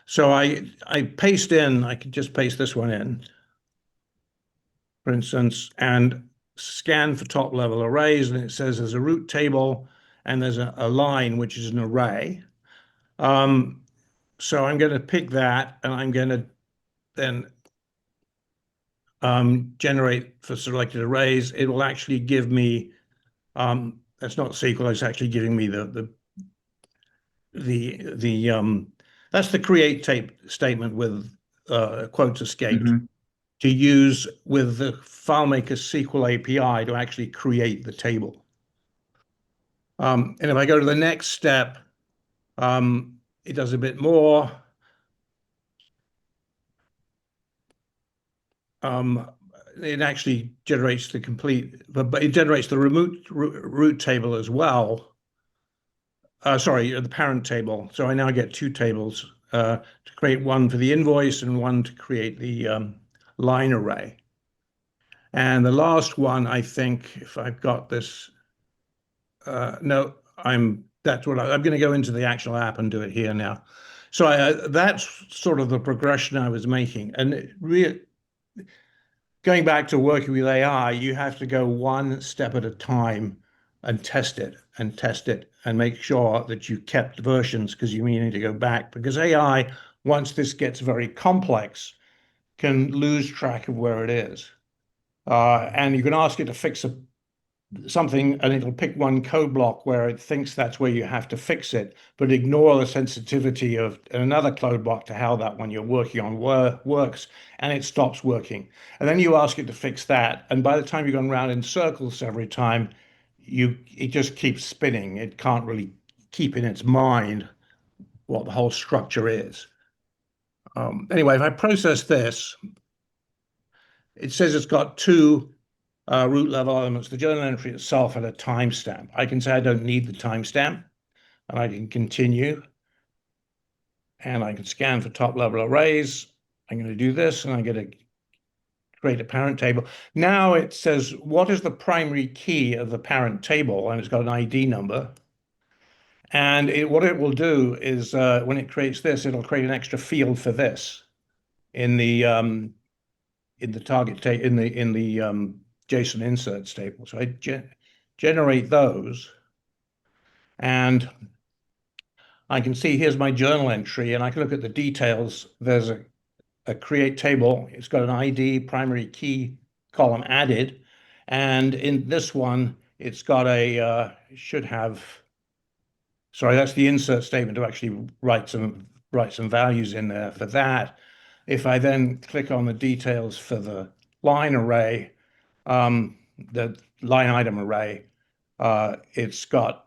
So I could just paste this one in, for instance, and scan for top level arrays, and it says there's a root table and there's a line, which is an array. So I'm going to pick that, and I'm going to then generate for selected arrays. It will actually give me, that's not SQL, it's actually giving me that's the create tape statement with quotes escaped to use with the FileMaker SQL API to actually create the table. And if I go to the next step, it does a bit more. It actually generates the complete, but it generates the root table as well. Sorry, the parent table. So I now get two tables to create one for the invoice and one to create the line array. And the last one, I think, if I've got this, no, I'm going to go into the actual app and do it here now. So that's sort of the progression I was making. And going back to working with AI, you have to go one step at a time and test it and make sure that you kept versions, because you need to go back, because AI, once this gets very complex, can lose track of where it is. And you can ask it to fix something and it'll pick one code block where it thinks that's where you have to fix it, but ignore the sensitivity of another code block to how that one you're working on works, and it stops working. And then you ask it to fix that, and by the time you've gone around in circles every time, it just keeps spinning. It can't really keep in its mind what the whole structure is. Anyway, if I process this, it says it's got two root level elements. The journal entry itself had a timestamp. I can say I don't need the timestamp, and I can continue. And I can scan for top level arrays. I'm going to do this, and I'm going to create a parent table. Now it says, what is the primary key of the parent table? And it's got an ID number. And what it will do is when it creates this, it'll create an extra field for this in the target table in the JSON inserts table. So I generate those, and I can see here's my journal entry, and I can look at the details. There's a create table. It's got an ID primary key column added, and in this one, it's got a should have. Sorry, that's the insert statement to actually write some values in there for that. If I then click on the details for the line array, the line item array, it's got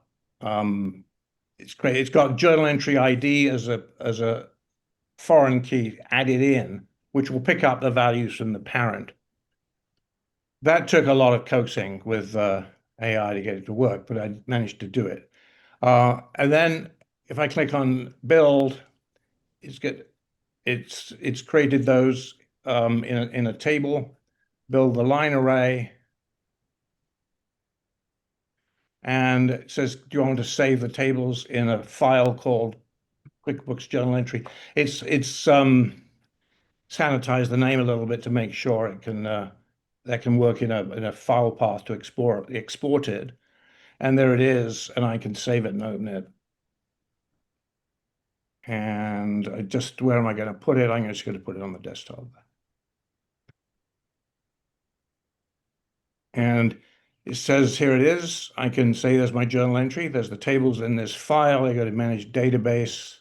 journal entry ID as a foreign key added in, which will pick up the values from the parent. That took a lot of coaxing with AI to get it to work, but I managed to do it. And then if I click on build, it's created those in a table, build the line array, and it says, do you want to save the tables in a file called QuickBooks Journal Entry? It's sanitized the name a little bit to make sure it can that can work in a file path to export it. And there it is, and I can save it and open it. And where am I going to put it? I'm just going to put it on the desktop. And it says, here it is. I can say there's my journal entry. There's the tables in this file. I go to manage database,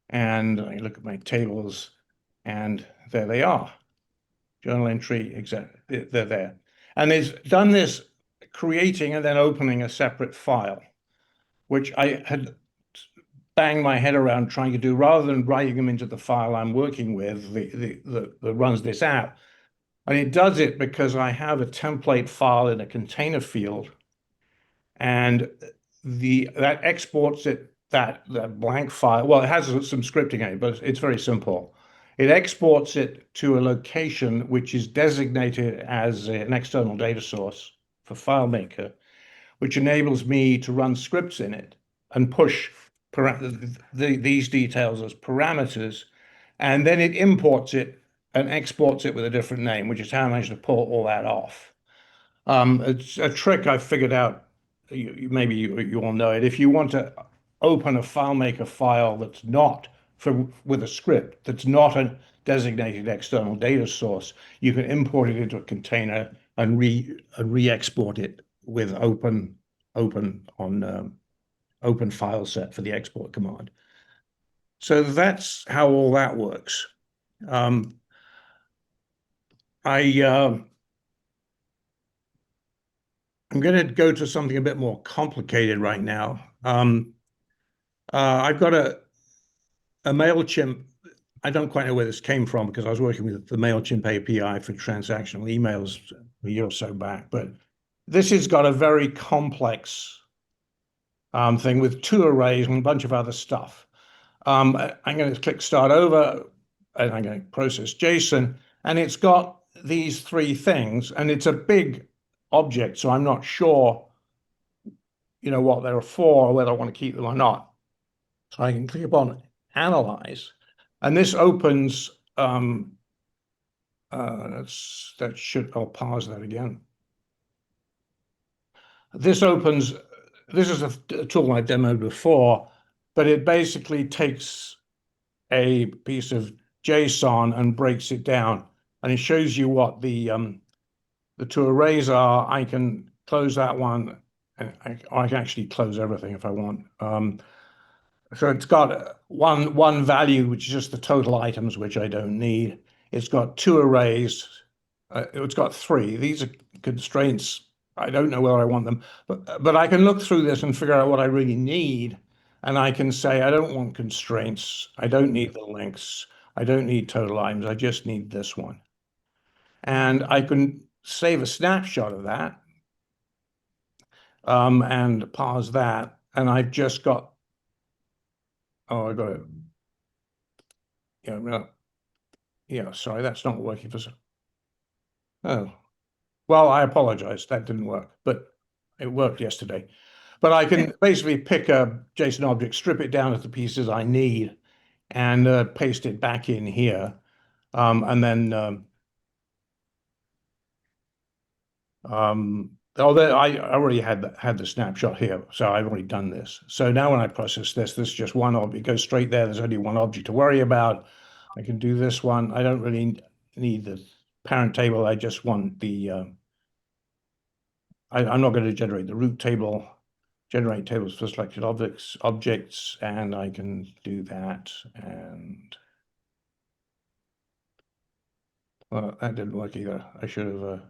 and I look at my tables, and there they are. Journal entry, exactly, they're there. And it's done this creating and then opening a separate file, which I had banged my head around trying to do rather than writing them into the file I'm working with that runs this app. And it does it because I have a template file in a container field, and that exports it, that blank file. Well, it has some scripting in it, but it's very simple. It exports it to a location which is designated as an external data source for FileMaker, which enables me to run scripts in it and push these details as parameters, and then it imports it and exports it with a different name, which is how I managed to pull all that off. It's a trick I figured out. Maybe you all know it. If you want to open a FileMaker file that's not with a script, that's not a designated external data source, you can import it into a container and re-export it with open file set for the export command. So that's how all that works. I'm going to go to something a bit more complicated right now. I've got a MailChimp. I don't quite know where this came from because I was working with the MailChimp API for transactional emails a year or so back. But this has got a very complex thing with 2 arrays and a bunch of other stuff. I'm going to click Start Over, and I'm going to process JSON, and it's got these 3 things, and it's a big object, so I'm not sure, what they're for or whether I want to keep them or not. So I can click upon Analyze, and this opens. I'll pause that again. This opens. This is a tool I demoed before, but it basically takes a piece of JSON and breaks it down, and it shows you what the 2 arrays are. I can close that one, and I can actually close everything if I want. So it's got one value, which is just the total items, which I don't need. It's got 2 arrays. It's got 3. These are constraints. I don't know whether I want them, but I can look through this and figure out what I really need. And I can say, I don't want constraints. I don't need the links. I don't need total items. I just need this one. And I can save a snapshot of that and pause that. And I've just got, I got it. Yeah, sorry, that's not working for some. Oh, well, I apologize. That didn't work, but it worked yesterday. But I can basically pick a JSON object, strip it down to the pieces I need, and paste it back in here. And then I already had the snapshot here, so I've already done this. So now when I process this is just one object. It goes straight there. There's only one object to worry about. I can do this one. I don't really need the parent table. I just want the I'm not going to generate the root table. Generate tables for selected objects, and I can do that. And well, that didn't work either. I should have.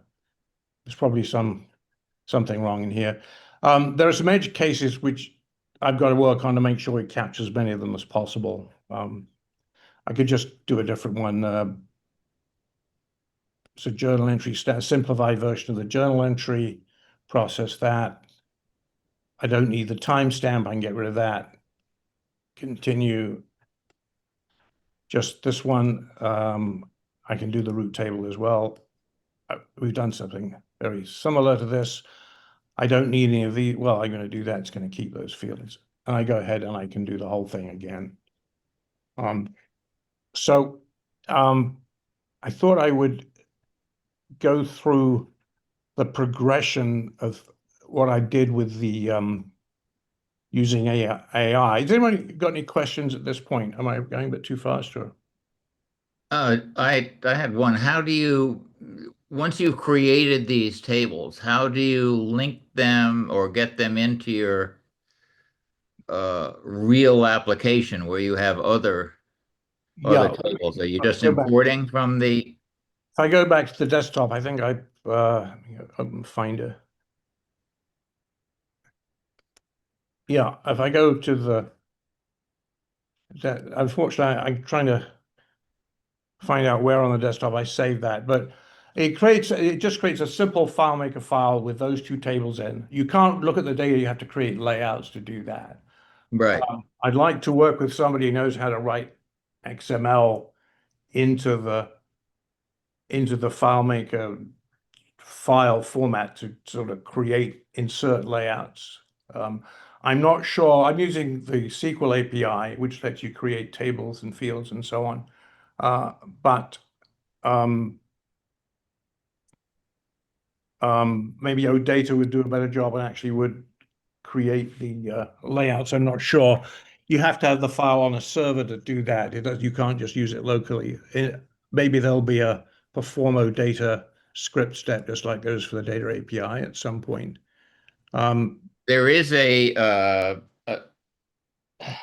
There's probably something wrong in here. There are some edge cases which I've got to work on to make sure it captures as many of them as possible. I could just do a different one. So journal entry, simplified version of the journal entry, process that. I don't need the timestamp. I can get rid of that. Continue. Just this one. I can do the root table as well. We've done something very similar to this. I don't need any of the, well, I'm going to do that. It's going to keep those fields. And I go ahead and I can do the whole thing again. I thought I would go through the progression of what I did with the using AI. Has anyone got any questions at this point? Am I going a bit too fast or? I had one. How do you, once you've created these tables, how do you link them or get them into your real application where you have other Yeah, tables? Are you just go back. importing from the? If I go back to the desktop, I think I find a. Yeah, if I go to that, unfortunately, I'm trying to find out where on the desktop I save that, but it just creates a simple FileMaker file with those two tables in. You can't look at the data, you have to create layouts to do that. Right. I'd like to work with somebody who knows how to write XML into the FileMaker file format to sort of insert layouts. I'm not sure. I'm using the SQL API, which lets you create tables and fields and so on. But maybe OData would do a better job and actually would create the layouts. I'm not sure. You have to have the file on a server to do that. You can't just use it locally. Maybe there'll be a perform OData script step, just like those for the data API at some point. There is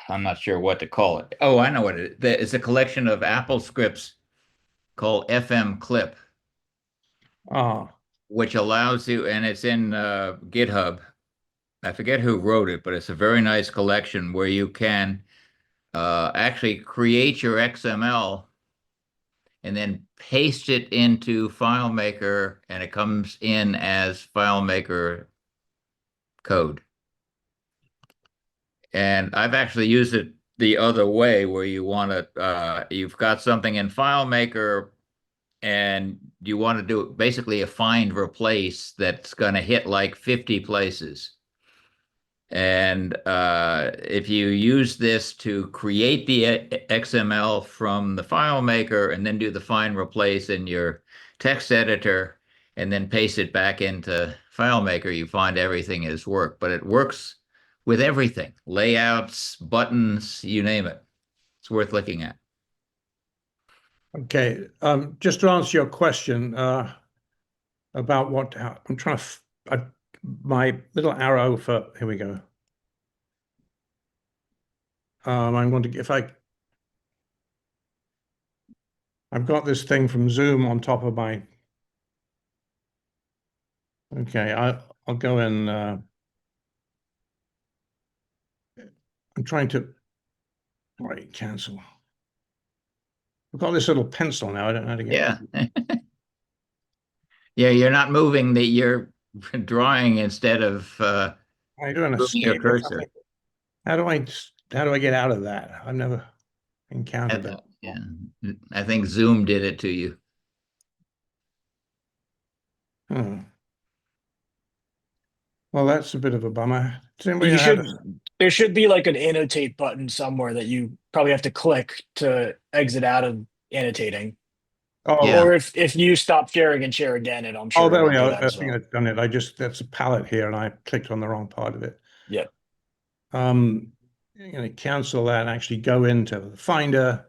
I'm not sure what to call it. Oh, I know what it is. It's a collection of Apple scripts called FM Clip, which allows you, and it's in GitHub. I forget who wrote it, but it's a very nice collection where you can actually create your XML and then paste it into FileMaker, and it comes in as FileMaker code. And I've actually used it the other way, where you want to, you've got something in FileMaker and you want to do basically a find replace that's going to hit like 50 places. And if you use this to create the XML from the FileMaker and then do the find replace in your text editor and then paste it back into FileMaker, you find everything has worked. But it works with everything, layouts, buttons, you name it. It's worth looking at. Okay, just to answer your question about I'm trying to, my little arrow for, here we go. I'm going to, I've got this thing from Zoom on top of my, okay, I'll go in, I'm trying to, right, cancel. I've got this little pencil now. I don't know how to get. Yeah. Yeah, you're not moving you're drawing instead of I do an moving your escape or cursor. something. How do I get out of that? I've never encountered that. Yeah. I think Zoom did it to you. Hmm. Well, that's a bit of a bummer. Does anybody You know how should, to? there should be like an annotate button somewhere that you probably have to click to exit out of annotating. Oh, Yeah. Or if you stop sharing and share again, and I'm oh, sure there it'll we do are. that I as think well. I've done it. That's a palette here, and I clicked on the wrong part of it. Yep. I'm going to cancel that and actually go into the Finder.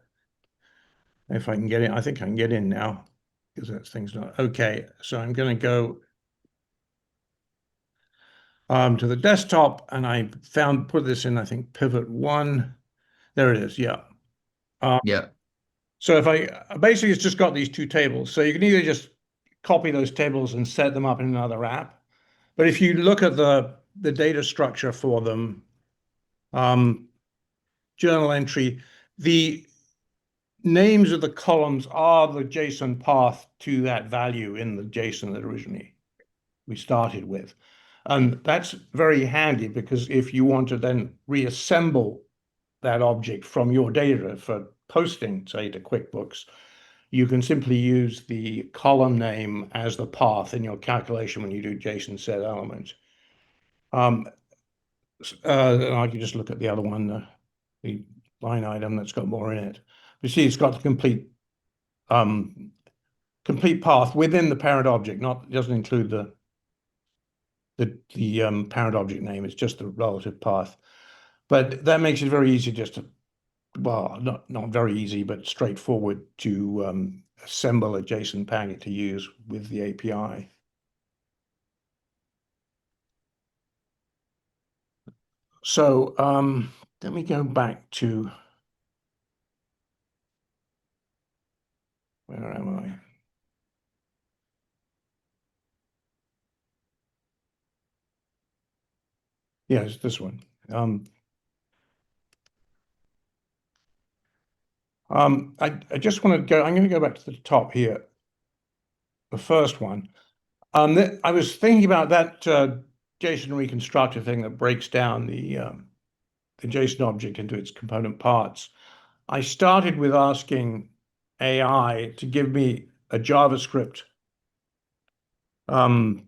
If I can get in, I think I can get in now because that thing's not okay. So I'm going to go to the desktop, and I put this in, I think, pivot 1. There it is. Yeah. Yeah. So if basically it's just got these two tables. So you can either just copy those tables and set them up in another app. But if you look at the data structure for them, journal entry, the names of the columns are the JSON path to that value in the JSON that originally we started with. And that's very handy because if you want to then reassemble that object from your data for posting, say, to QuickBooks, you can simply use the column name as the path in your calculation when you do JSON set elements. And I can just look at the other one, the line item that's got more in it. You see, it's got the complete path within the parent object. It doesn't include the parent object name. It's just the relative path. But that makes it very easy just to, well, not very easy, but straightforward to assemble a JSON packet to use with the API. So let me go back to, where am I? Yeah, it's this one. I just want to go, I'm going to go back to the top here, the first one. I was thinking about that JSON reconstructor thing that breaks down the JSON object into its component parts. I started with asking AI to give me a JavaScript, some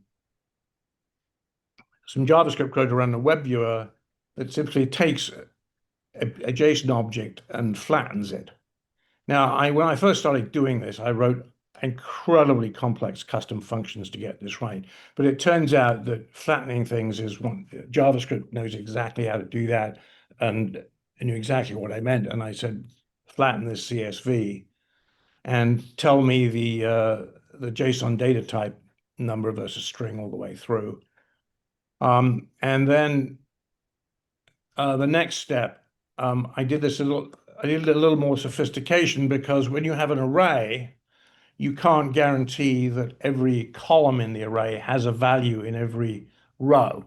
JavaScript code to run a webviewer that simply takes a JSON object and flattens it. Now, when I first started doing this, I wrote incredibly complex custom functions to get this right. But it turns out that flattening things is one. JavaScript knows exactly how to do that and knew exactly what I meant. And I said, flatten this CSV and tell me the JSON data type number versus string all the way through. And then the next step, I did it a little more sophistication because when you have an array, you can't guarantee that every column in the array has a value in every row.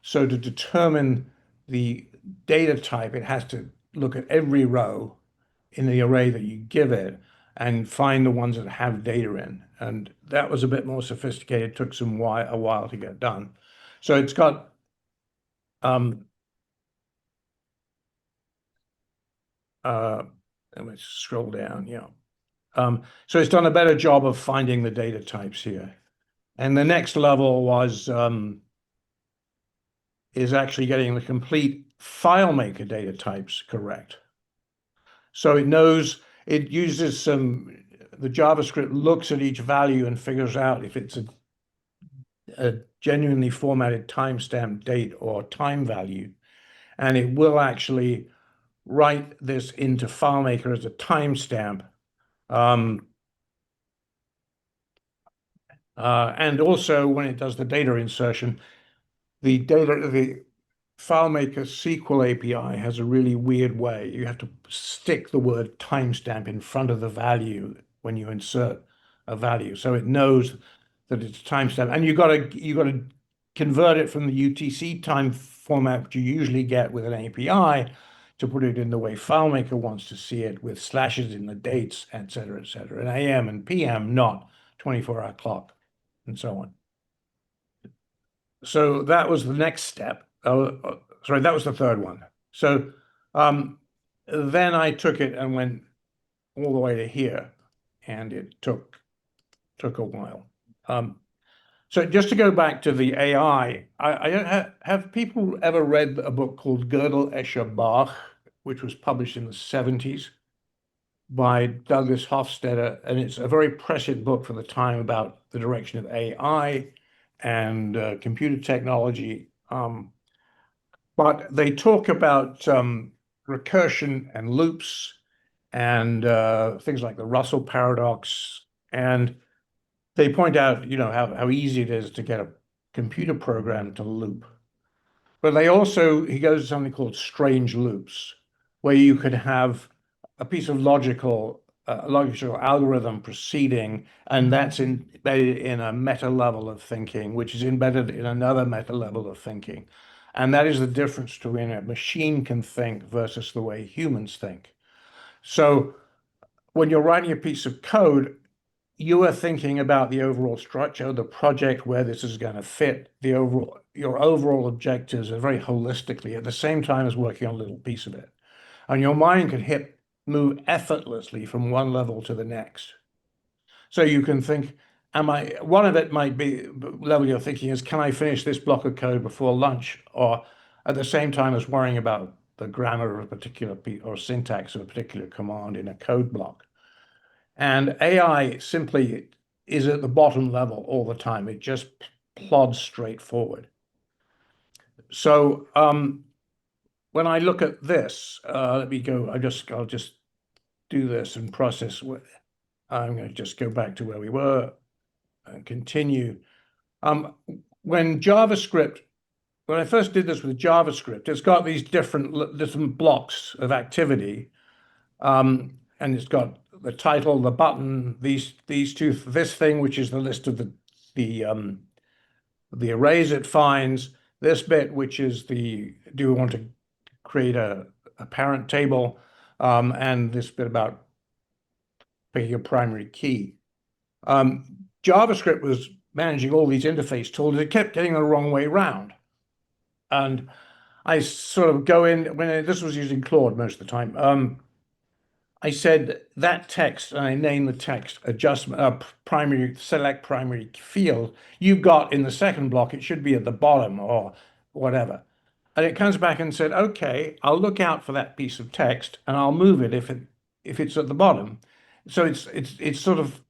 So to determine the data type, it has to look at every row in the array that you give it and find the ones that have data in. And that was a bit more sophisticated. It took a while to get done. So it's got let me scroll down. Yeah. So it's done a better job of finding the data types here. And the next level is actually getting the complete FileMaker data types correct. So it uses the JavaScript looks at each value and figures out if it's a genuinely formatted timestamp date or time value. And it will actually write this into FileMaker as a timestamp. And also when it does the data insertion, the FileMaker SQL API has a really weird way. You have to stick the word timestamp in front of the value when you insert a value, so it knows that it's a timestamp. And you got to convert it from the UTC time format you usually get with an API to put it in the way FileMaker wants to see it, with slashes in the dates, et cetera, and AM and PM, not 24-hour clock, and so on. So that was the next step. Sorry, that was the third one. So then I took it and went all the way to here, and it took a while. So just to go back to the AI, I don't have people ever read a book called Gödel, Escher, Bach, which was published in the 70s by Douglas Hofstadter, and it's a very prescient book for the time about the direction of AI and computer technology. But they talk about recursion and loops and things like the Russell paradox, and they point out, how easy it is to get a computer program to loop. But he goes to something called strange loops, where you could have a piece of logical algorithm proceeding, and that's embedded in a meta level of thinking, which is embedded in another meta level of thinking. And that is the difference between a machine can think versus the way humans think. So when you're writing a piece of code, you are thinking about the overall structure, the project, where this is going to fit, your overall objectives are very holistically at the same time as working on a little piece of it. And your mind can move effortlessly from one level to the next. So you can think, one of it might be, level you're thinking is, can I finish this block of code before lunch? Or at the same time as worrying about the grammar of a particular or syntax of a particular command in a code block. And AI simply is at the bottom level all the time. It just plods straight forward. So when I look at this, let me go. I'll just do this and process. I'm going to just go back to where we were and continue. When I first did this with JavaScript, it's got these different blocks of activity, and it's got the title, the button, these two, this thing, which is the list of the arrays it finds, this bit, which is do we want to create a parent table, and this bit about picking a primary key. JavaScript was managing all these interface tools. It kept getting the wrong way round. And I sort of go in, this was using Claude most of the time. I said that text, and I name the text adjustment, select primary field. You've got in the second block, it should be at the bottom or whatever. And it comes back and said, okay, I'll look out for that piece of text and I'll move it if it's at the bottom. So it's sort of,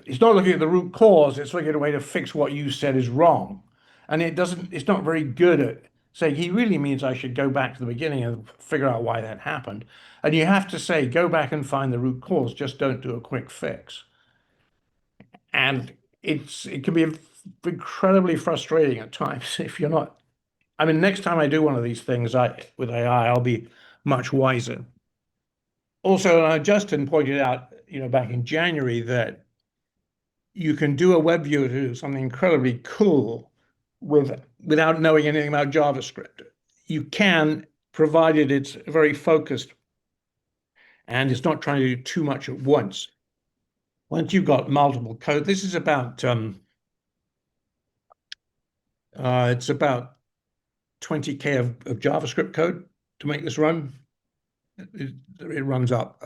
it's not looking at the root cause, it's looking at a way to fix what you said is wrong. And it's not very good at saying, he really means I should go back to the beginning and figure out why that happened. And you have to say, go back and find the root cause, just don't do a quick fix. And it can be incredibly frustrating at times if you're not. I mean, next time I do one of these things with AI, I'll be much wiser. Also, Justin pointed out, back in January, that you can do a web viewer to do something incredibly cool without knowing anything about JavaScript. You can, provided it's very focused and it's not trying to do too much at once. Once you've got multiple code, this is about it's about 20K of JavaScript code to make this run. It runs up.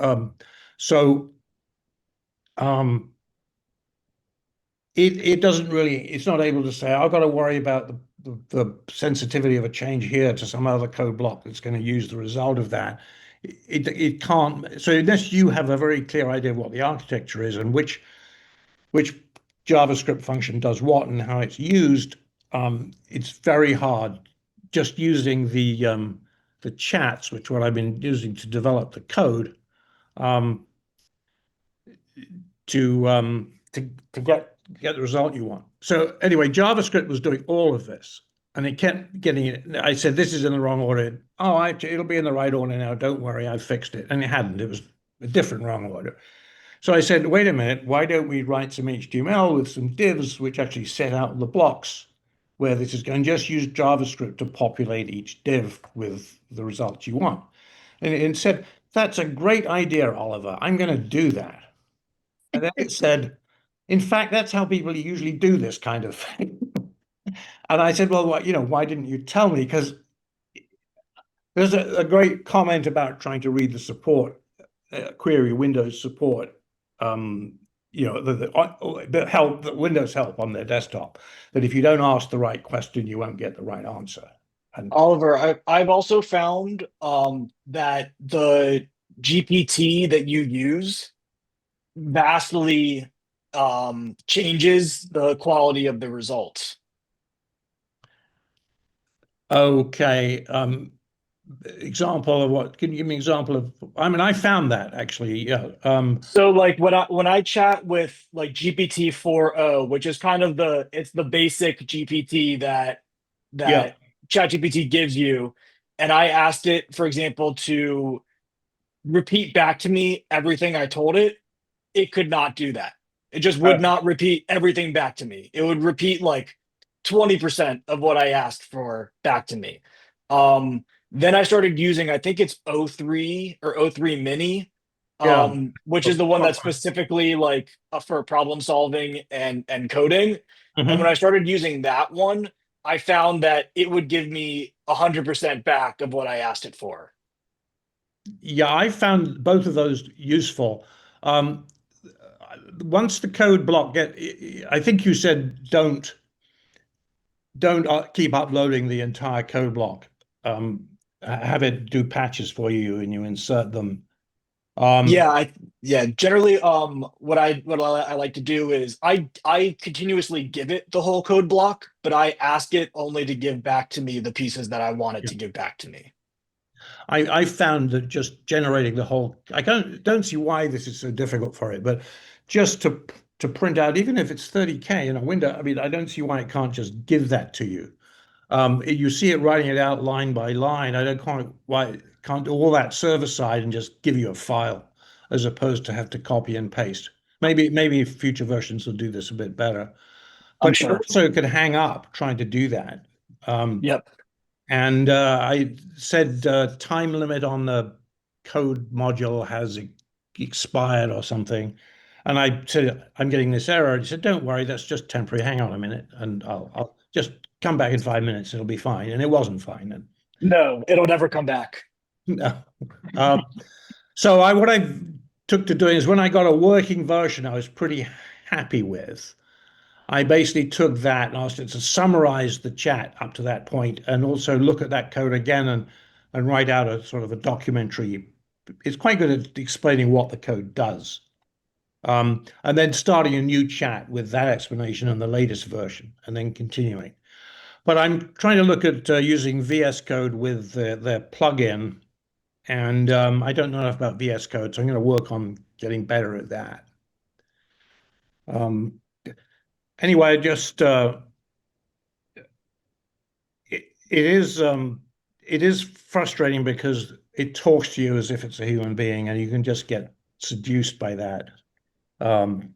It doesn't really, it's not able to say, I've got to worry about the sensitivity of a change here to some other code block that's going to use the result of that. It can't. So unless you have a very clear idea of what the architecture is and which JavaScript function does what and how it's used, it's very hard. Just using the chats, which what I've been using to develop the code, to get the result you want. So anyway, JavaScript was doing all of this, and it kept getting it. I said, this is in the wrong order. Oh, it'll be in the right order now. Don't worry, I fixed it. And it hadn't. It was a different wrong order. So I said, wait a minute, why don't we write some HTML with some divs which actually set out the blocks where this is going? Just use JavaScript to populate each div with the results you want. And it said, that's a great idea, Oliver. I'm going to do that. And then it said, in fact, that's how people usually do this kind of thing. And I said, well, why didn't you tell me? Because there's a great comment about trying to read the support query Windows support, the Windows help on their desktop, that if you don't ask the right question, you won't get the right answer. And Oliver, I've also found that the GPT that you use vastly changes the quality of the results. okay, example of what? Can you give me an example of? I mean, I found that actually, yeah. So like when I chat with like GPT 4.0, which is kind of it's the basic GPT that Yeah. ChatGPT gives you, and I asked it, for example, to repeat back to me everything I told it, it could not do that. It just would not repeat everything back to me. It would repeat like 20% of what I asked for back to me. Then I started using, I think it's O3 or O3 Mini, Yeah. which is the one that's specifically like for problem solving and coding. And when I started using that one, I found that it would give me 100% back of what I asked it for. Yeah, I found both of those useful. Um, Once the code block I think you said don't keep uploading the entire code block. Have it do patches for you and you insert them. Yeah, generally what I like to do is I continuously give it the whole code block, but I ask it only to give back to me the pieces that I want it Yeah. to give back to me. I found that just generating the whole, I don't see why this is so difficult for it, but just to print out, even if it's 30K in a window, I mean, I don't see why it can't just give that to you. You see it writing it out line by line. I don't quite why it can't do all that server side and just give you a file, as opposed to have to copy and paste. Maybe future versions will do this a bit better. I'm But it sure. also could hang up trying to do that. Yep. And I said time limit on the code module has expired or something. And I said, I'm getting this error. He said, don't worry, that's just temporary. Hang on a minute, and I'll just come back in 5 minutes. It'll be fine. And it wasn't fine. And No, it'll never come back. no. So what I took to doing is when I got a working version, I was pretty happy with. I basically took that and asked it to summarize the chat up to that point and also look at that code again and write out a sort of a documentary. It's quite good at explaining what the code does. And then starting a new chat with that explanation and the latest version and then continuing. But I'm trying to look at using VS Code with their plugin. And I don't know enough about VS Code, so I'm going to work on getting better at that. Anyway, just it is frustrating because it talks to you as if it's a human being, and you can just get seduced by that. And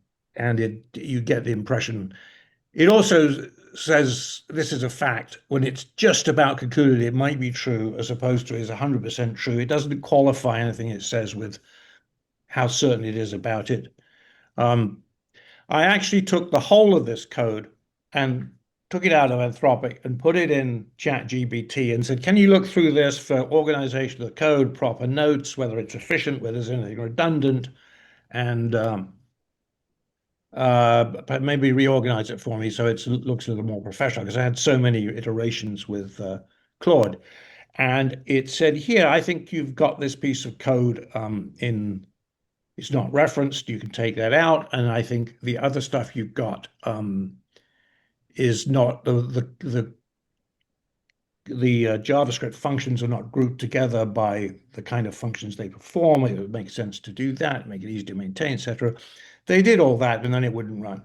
you get the impression. It also says this is a fact when it's just about concluded it might be true, as opposed to is 100% true. It doesn't qualify anything it says with how certain it is about it. I actually took the whole of this code and took it out of Anthropic and put it in ChatGPT and said, can you look through this for organization of the code, proper notes, whether it's efficient, whether there's anything redundant, and but maybe reorganize it for me so it looks a little more professional, because I had so many iterations with Claude. And it said, here, I think you've got this piece of code it's not referenced, you can take that out. And I think the other stuff you've got is not the JavaScript functions are not grouped together by the kind of functions they perform. It would make sense to do that, make it easy to maintain, etc. They did all that, and then it wouldn't run.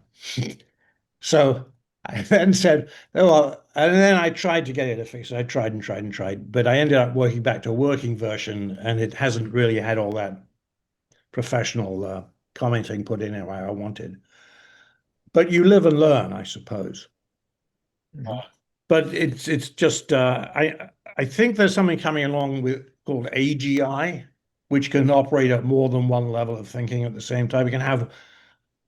So I then said, oh, well, and then I tried to get it to fix it. I tried and tried and tried, but I ended up working back to a working version, and it hasn't really had all that professional commenting put in it where I wanted. But you live and learn, I suppose. But it's just I think there's something coming along called AGI, which can operate at more than one level of thinking at the same time. You can have,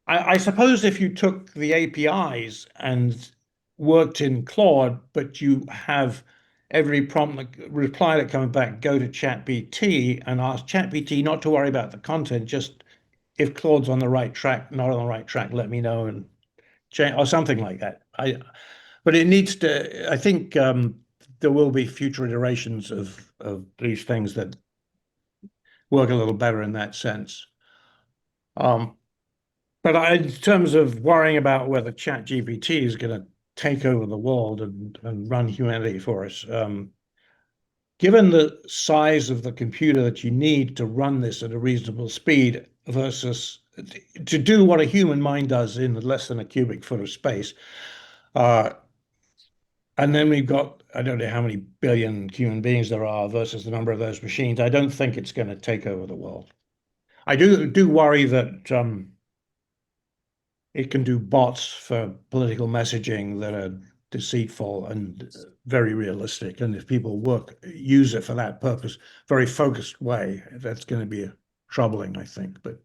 I suppose, if you took the APIs and worked in Claude, but you have every reply that comes back, go to ChatGPT and ask ChatGPT not to worry about the content, just if Claude's on the right track, not on the right track, let me know and change or something like that. But it needs to. I think there will be future iterations of these things that work a little better in that sense. But in terms of worrying about whether ChatGPT is going to take over the world and run humanity for us, given the size of the computer that you need to run this at a reasonable speed versus to do what a human mind does in less than a cubic foot of space, and then we've got, I don't know how many billion human beings there are versus the number of those machines. I don't think it's going to take over the world. I do worry that it can do bots for political messaging that are deceitful and very realistic. And if people use it for that purpose, very focused way, that's going to be troubling, I think. But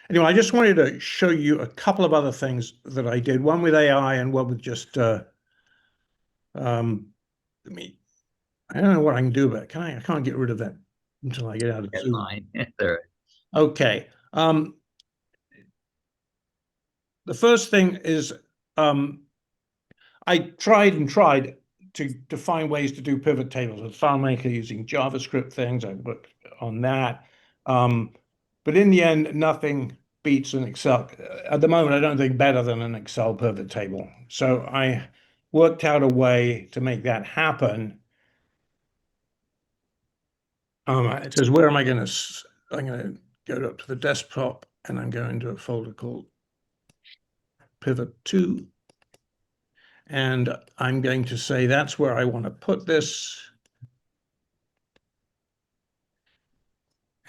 anyway, I just wanted to show you a couple of other things that I did, one with AI and one with just, I don't know what I can do, but I can't get rid of that until I get out of That's Zoom. fine. There. Okay. The first thing is I tried to find ways to do pivot tables with FileMaker using JavaScript things. I worked on that. But in the end, nothing beats an Excel. At the moment, I don't think better than an Excel pivot table. So I worked out a way to make that happen. It says, where am I going to? I'm going to go up to the desktop and I'm going to a folder called Pivot 2. And I'm going to say that's where I want to put this.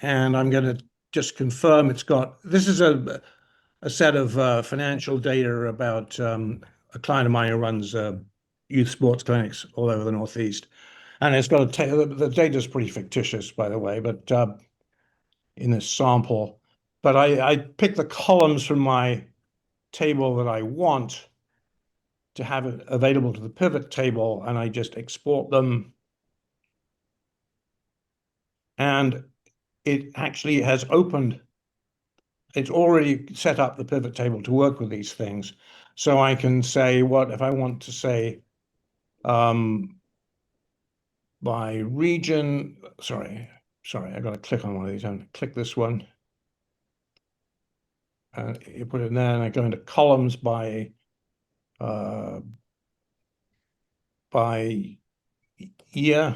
And I'm going to just confirm it's got, this is a set of financial data about a client of mine who runs youth sports clinics all over the Northeast. And it's got the data is pretty fictitious, by the way, but in this sample. But I picked the columns from my table that I want to have it available to the pivot table, and I just export them. And it actually has opened, it's already set up the pivot table to work with these things. So I can say what, if I want to say by region, sorry, I got to click on one of these. I'm going to click this one. And you put it in there, and I go into columns by year.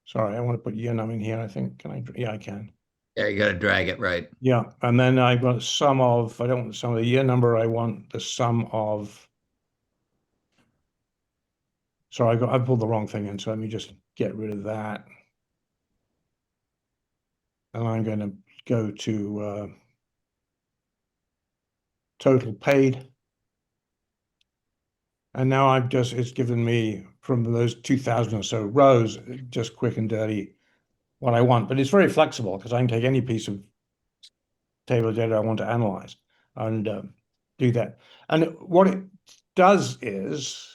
Sorry, I want to put year num in here, I think. Can I? Yeah, I can. Yeah, you got to drag it right. Yeah, and then I've got a sum of, I don't want the sum of the year number, I want the sum of, sorry, I pulled the wrong thing in, so let me just get rid of that. And I'm going to go to total paid. And now it's given me from those 2,000 or so rows, just quick and dirty what I want. But it's very flexible because I can take any piece of table of data I want to analyze and do that. And what it does is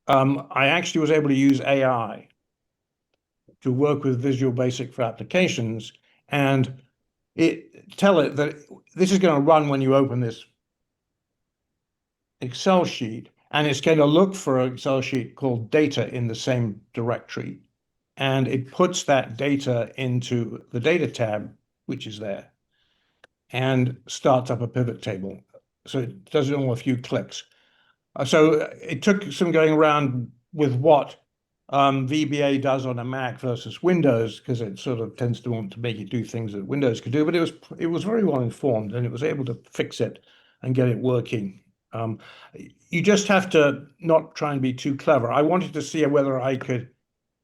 I actually was able to use AI to work with Visual Basic for applications and tell it that this is going to run when you open this Excel sheet, and it's going to look for an Excel sheet called data in the same directory. And it puts that data into the data tab, which is there, and starts up a pivot table. So it does it in all a few clicks. So it took some going around with what VBA does on a Mac versus Windows, because it sort of tends to want to make it do things that Windows could do, but it was very well informed, and it was able to fix it and get it working. You just have to not try and be too clever. I wanted to see whether I could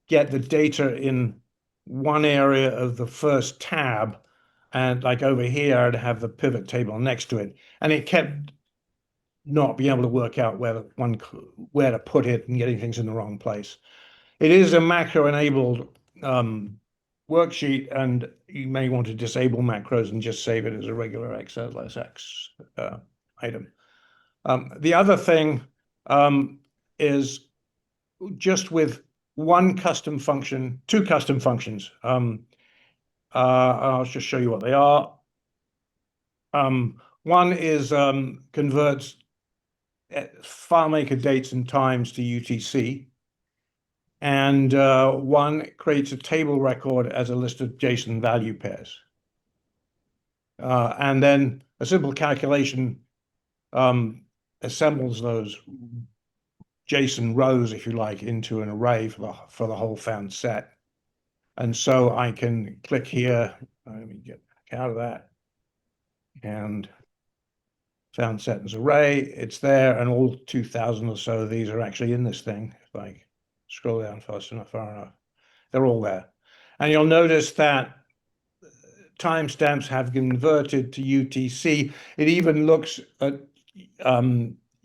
get the data in one area of the first tab, and like over here, I'd have the pivot table next to it, and it kept not being able to work out where to put it and getting things in the wrong place. It is a macro-enabled worksheet, and you may want to disable macros and just save it as a regular XLSX item. The other thing is just with one custom function, two custom functions. I'll just show you what they are. One is converts FileMaker dates and times to UTC, and one creates a table record as a list of JSON value pairs. And then a simple calculation assembles those JSON rows, if you like, into an array for the whole found set. And so I can click here. Let me get back out of that. And found sentence array, it's there, and all 2,000 or so of these are actually in this thing. If I scroll down fast enough, far enough, they're all there. And you'll notice that timestamps have converted to UTC. It even looks at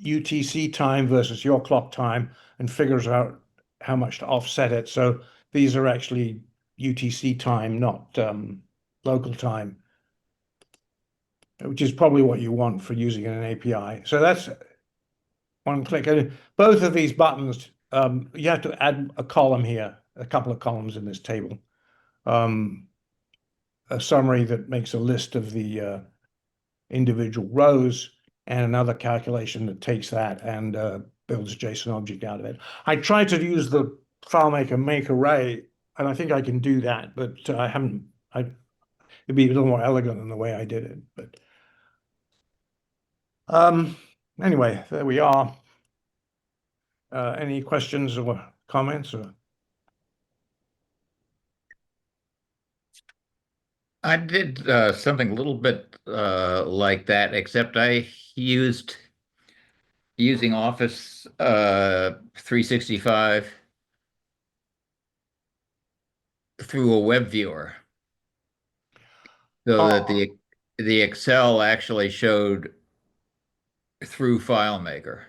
UTC time versus your clock time and figures out how much to offset it. So these are actually UTC time, not local time, which is probably what you want for using an API. So that's one click. And both of these buttons, you have to add a column here, a couple of columns in this table. A summary that makes a list of the individual rows, and another calculation that takes that and builds a JSON object out of it. I tried to use the FileMaker make array, and I think I can do that, but I haven't. It'd be a little more elegant than the way I did it. But anyway, there we are. Any questions or comments? I did something a little bit like that, except I using Office 365 through a web viewer, so that the Excel actually showed through FileMaker.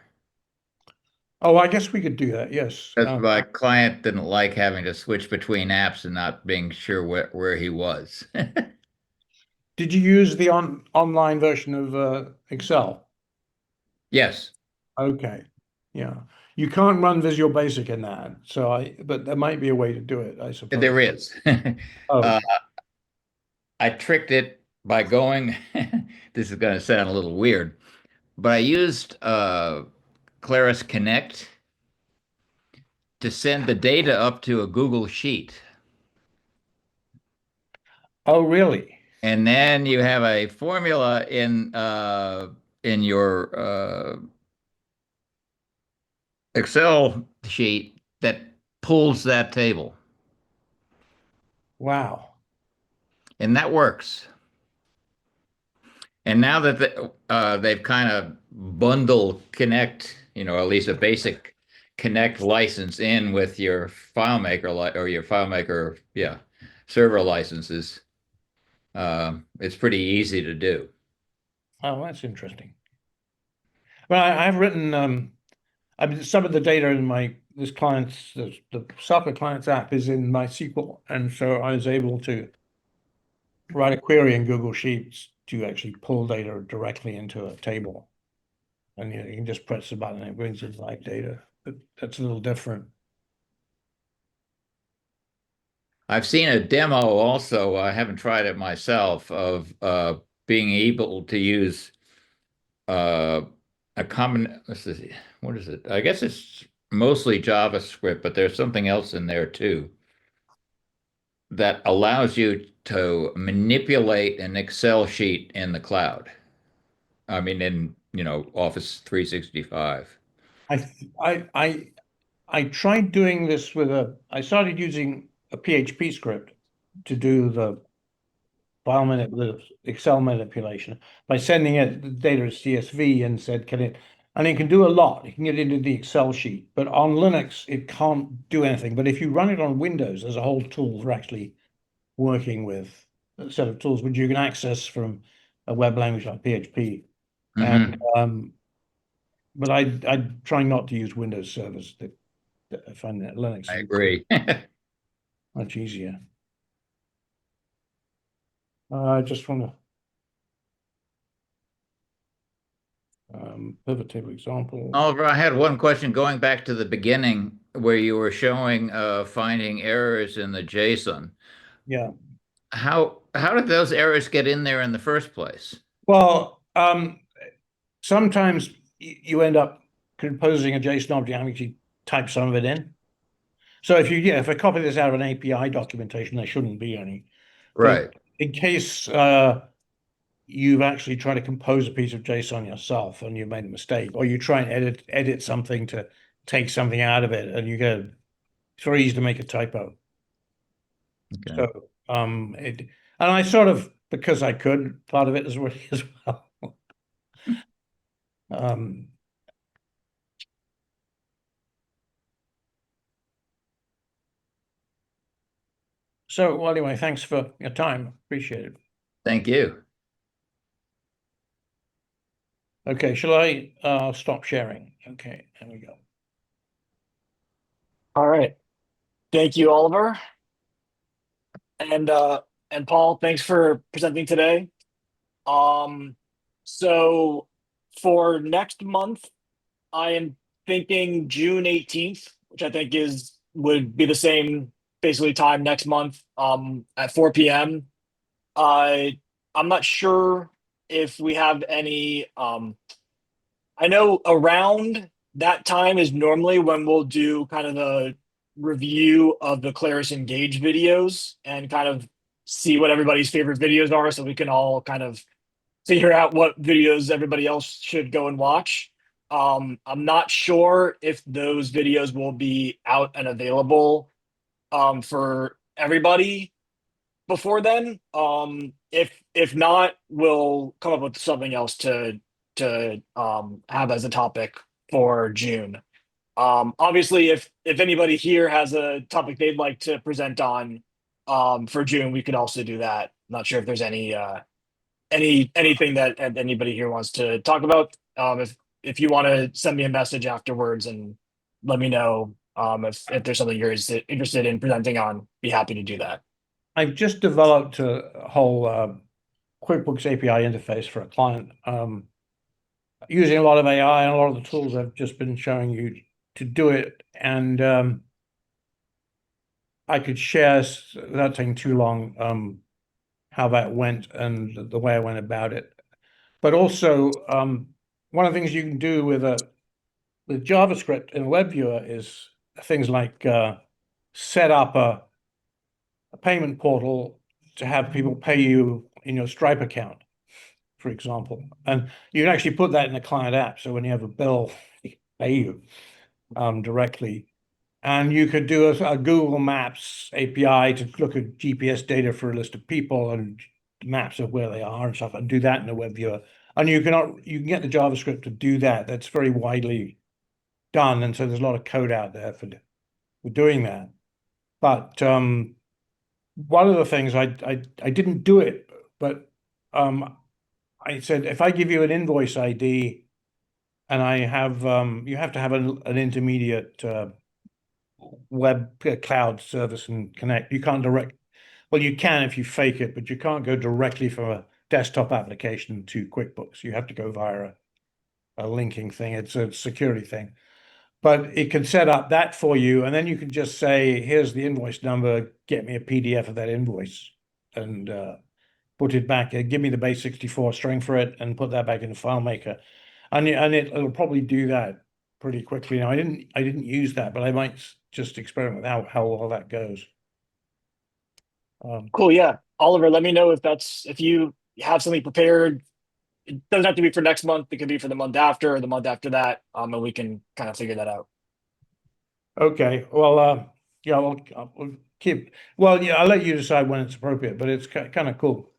Oh, I guess we could do that. Yes. Because my client didn't like having to switch between apps and not being sure where he was. Did you use the online version of Excel? Yes. Okay. Yeah. You can't run Visual Basic in that. But there might be a way to do it, I suppose. There is. Oh. I tricked it by going, this is going to sound a little weird, but I used Claris Connect to send the data up to a Google Sheet. Oh, really? And then you have a formula in your Excel sheet that pulls that table. Wow. And that works. And now that they've kind of bundled Connect, at least a basic Connect license in with your FileMaker or your FileMaker, server licenses, it's pretty easy to do. Oh, that's interesting. Well, I've written I mean, some of the data in the software client's app is in MySQL, and so I was able to write a query in Google Sheets to actually pull data directly into a table. And you can just press the button and it brings in live data. But that's a little different. I've seen a demo also, I haven't tried it myself, of being able to use a common, what is it? I guess it's mostly JavaScript, but there's something else in there too that allows you to manipulate an Excel sheet in the cloud. I mean, in, Office 365. I tried doing this I started using a PHP script to do the Excel manipulation by sending it the data as CSV and said, and it can do a lot. It can get into the Excel sheet, but on Linux, it can't do anything. But if you run it on Windows, there's a whole tool for actually working with a set of tools which you can access from a web language like PHP. Mm-hmm. And but I try not to use Windows servers. I find that Linux I agree. much easier. I just want to Pivot table example. Oliver, I had one question going back to the beginning where you were showing finding errors in the JSON. Yeah. How did those errors get in there in the first place? Well, sometimes you end up composing a JSON object and actually type some of it in. So if I copy this out of an API documentation, there shouldn't be any. Right. But in case you've actually tried to compose a piece of JSON yourself and you've made a mistake, or you try and edit something to take something out of it, and it's very easy to make a typo. Okay. So and I sort of, because I could, part of it as well as well. So well, anyway, thanks for your time. Appreciate it. Thank you. Okay, shall I stop sharing? Okay, there we go. All right. Thank you, Oliver. And Paul, thanks for presenting today. So for next month, I am thinking June 18th, which I think would be the same basically time next month, at 4 p.m. I'm not sure if we have any, I know around that time is normally when we'll do kind of the review of the Claris Engage videos and kind of see what everybody's favorite videos are so we can all kind of figure out what videos everybody else should go and watch. I'm not sure if those videos will be out and available for everybody before then. If not, we'll come up with something else to have as a topic for June. Obviously, if anybody here has a topic they'd like to present on for June, we could also do that. Not sure if there's anything that anybody here wants to talk about. If you want to send me a message afterwards and let me know if there's something you're interested in presenting on, be happy to do that. I've just developed a whole QuickBooks API interface for a client, using a lot of AI and a lot of the tools I've just been showing you to do it. And I could share, without taking too long, how that went and the way I went about it. But also, one of the things you can do with JavaScript in WebViewer is things like set up a payment portal to have people pay you in your Stripe account, for example. And you can actually put that in the client app. So when you have a bill, they pay you directly. And you could do a Google Maps API to look at GPS data for a list of people and maps of where they are and stuff, and do that in a web viewer. And you can get the JavaScript to do that. That's very widely done, and so there's a lot of code out there for doing that. But one of the things I didn't do it, but I said if I give you an invoice ID, and I have you have to have an intermediate web cloud service and connect. You can't well, you can if you fake it, but you can't go directly from a desktop application to QuickBooks. You have to go via a linking thing. It's a security thing. But it can set up that for you, and then you can just say, here's the invoice number, get me a PDF of that invoice, and put it back, give me the base64 string for it, and put that back in the FileMaker. And it'll probably do that pretty quickly. Now, I didn't use that, but I might just experiment with how all that goes. Cool, yeah. Oliver, let me know if you have something prepared. It doesn't have to be for next month. It could be for the month after or the month after that, and we can kind of figure that out. Okay. Well, yeah, we'll keep. Well, yeah, I'll let you decide when it's appropriate, but it's kind of cool.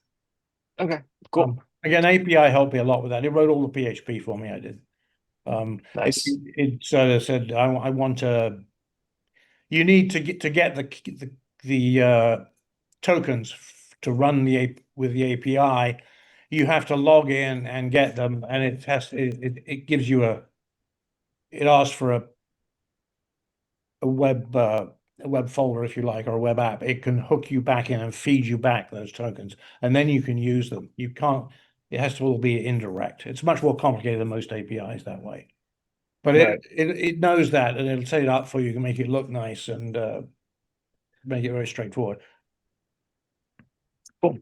Okay, cool. Again, API helped me a lot with that. It wrote all the PHP for me. I did. Nice. It sort of said, I want to. You need to get the tokens to run with the API. You have to log in and get them, and it gives you it asks for a web folder, if you like, or a web app. It can hook you back in and feed you back those tokens, and then you can use them. You can't It has to all be indirect. It's much more complicated than most APIs that way. But Right. it knows that, and it'll set it up for you, can make it look nice and make it very straightforward. Cool.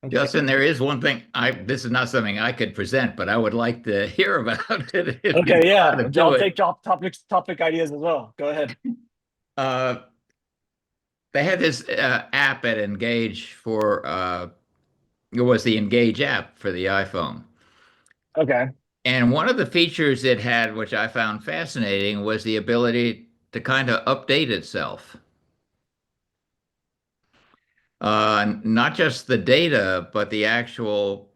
Okay. Justin, there is one thing this is not something I could present, but I would like to hear about it. If you Okay, know yeah. how to do I'll it. take topic ideas as well. Go ahead. They had this app at Engage for it was the Engage app for the iPhone. Okay. And one of the features it had, which I found fascinating, was the ability to kind of update itself. Not just the data, but the actual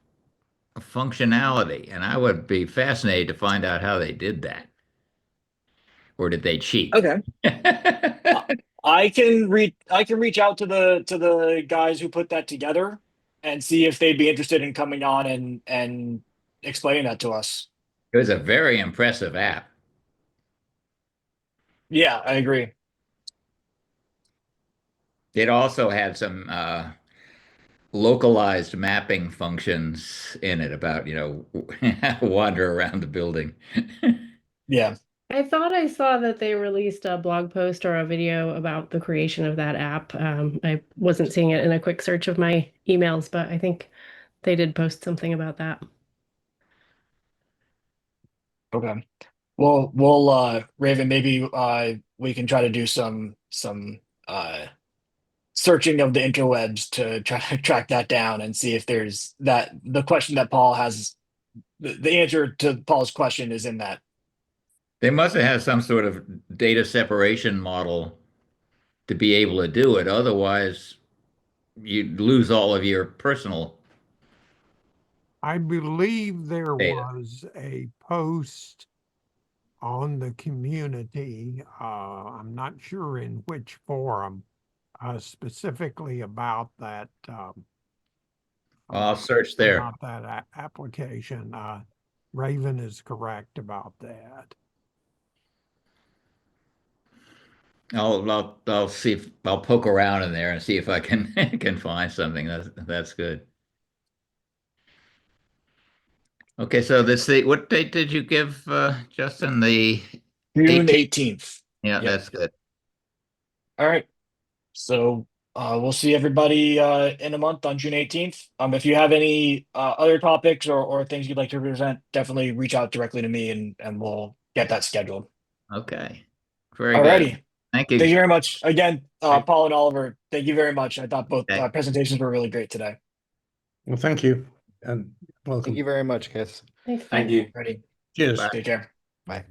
functionality. And I would be fascinated to find out how they did that. Or did they cheat? Okay. I can reach out to the guys who put that together and see if they'd be interested in coming on and explaining that to us. It was a very impressive app. Yeah, I agree. It also had some localized mapping functions in it about, wander around the building. Yeah. I thought I saw that they released a blog post or a video about the creation of that app. I wasn't seeing it in a quick search of my emails, but I think they did post something about that. Okay. Well, we'll Raven, maybe we can try to do some searching of the interwebs to try to track that down and see if there's the question that Paul has, the answer to Paul's question is in that. They must have had some sort of data separation model to be able to do it. Otherwise, you'd lose all of your personal I believe there data. was a post on the community, I'm not sure in which forum, specifically about that. I'll search there. About that application. Raven is correct about that. I'll see if I'll poke around in there and see if I can can find something. That's good. Okay, so what date did you give Justin? The June 18th? 18th. Yeah, Yep. that's good. All right. So we'll see everybody in a month on June 18th. If you have any other topics or things you'd like to present, definitely reach out directly to me and we'll get that scheduled. Okay. Very All good. righty. Thank Thank you you. very much. Again, Thank- Paul and Oliver, thank you very much. I thought both Okay. presentations were really great today. Well, thank you and welcome. Thank you very much, guys. Thanks. Thank you. Ready. Cheers. Bye. Take care. Bye.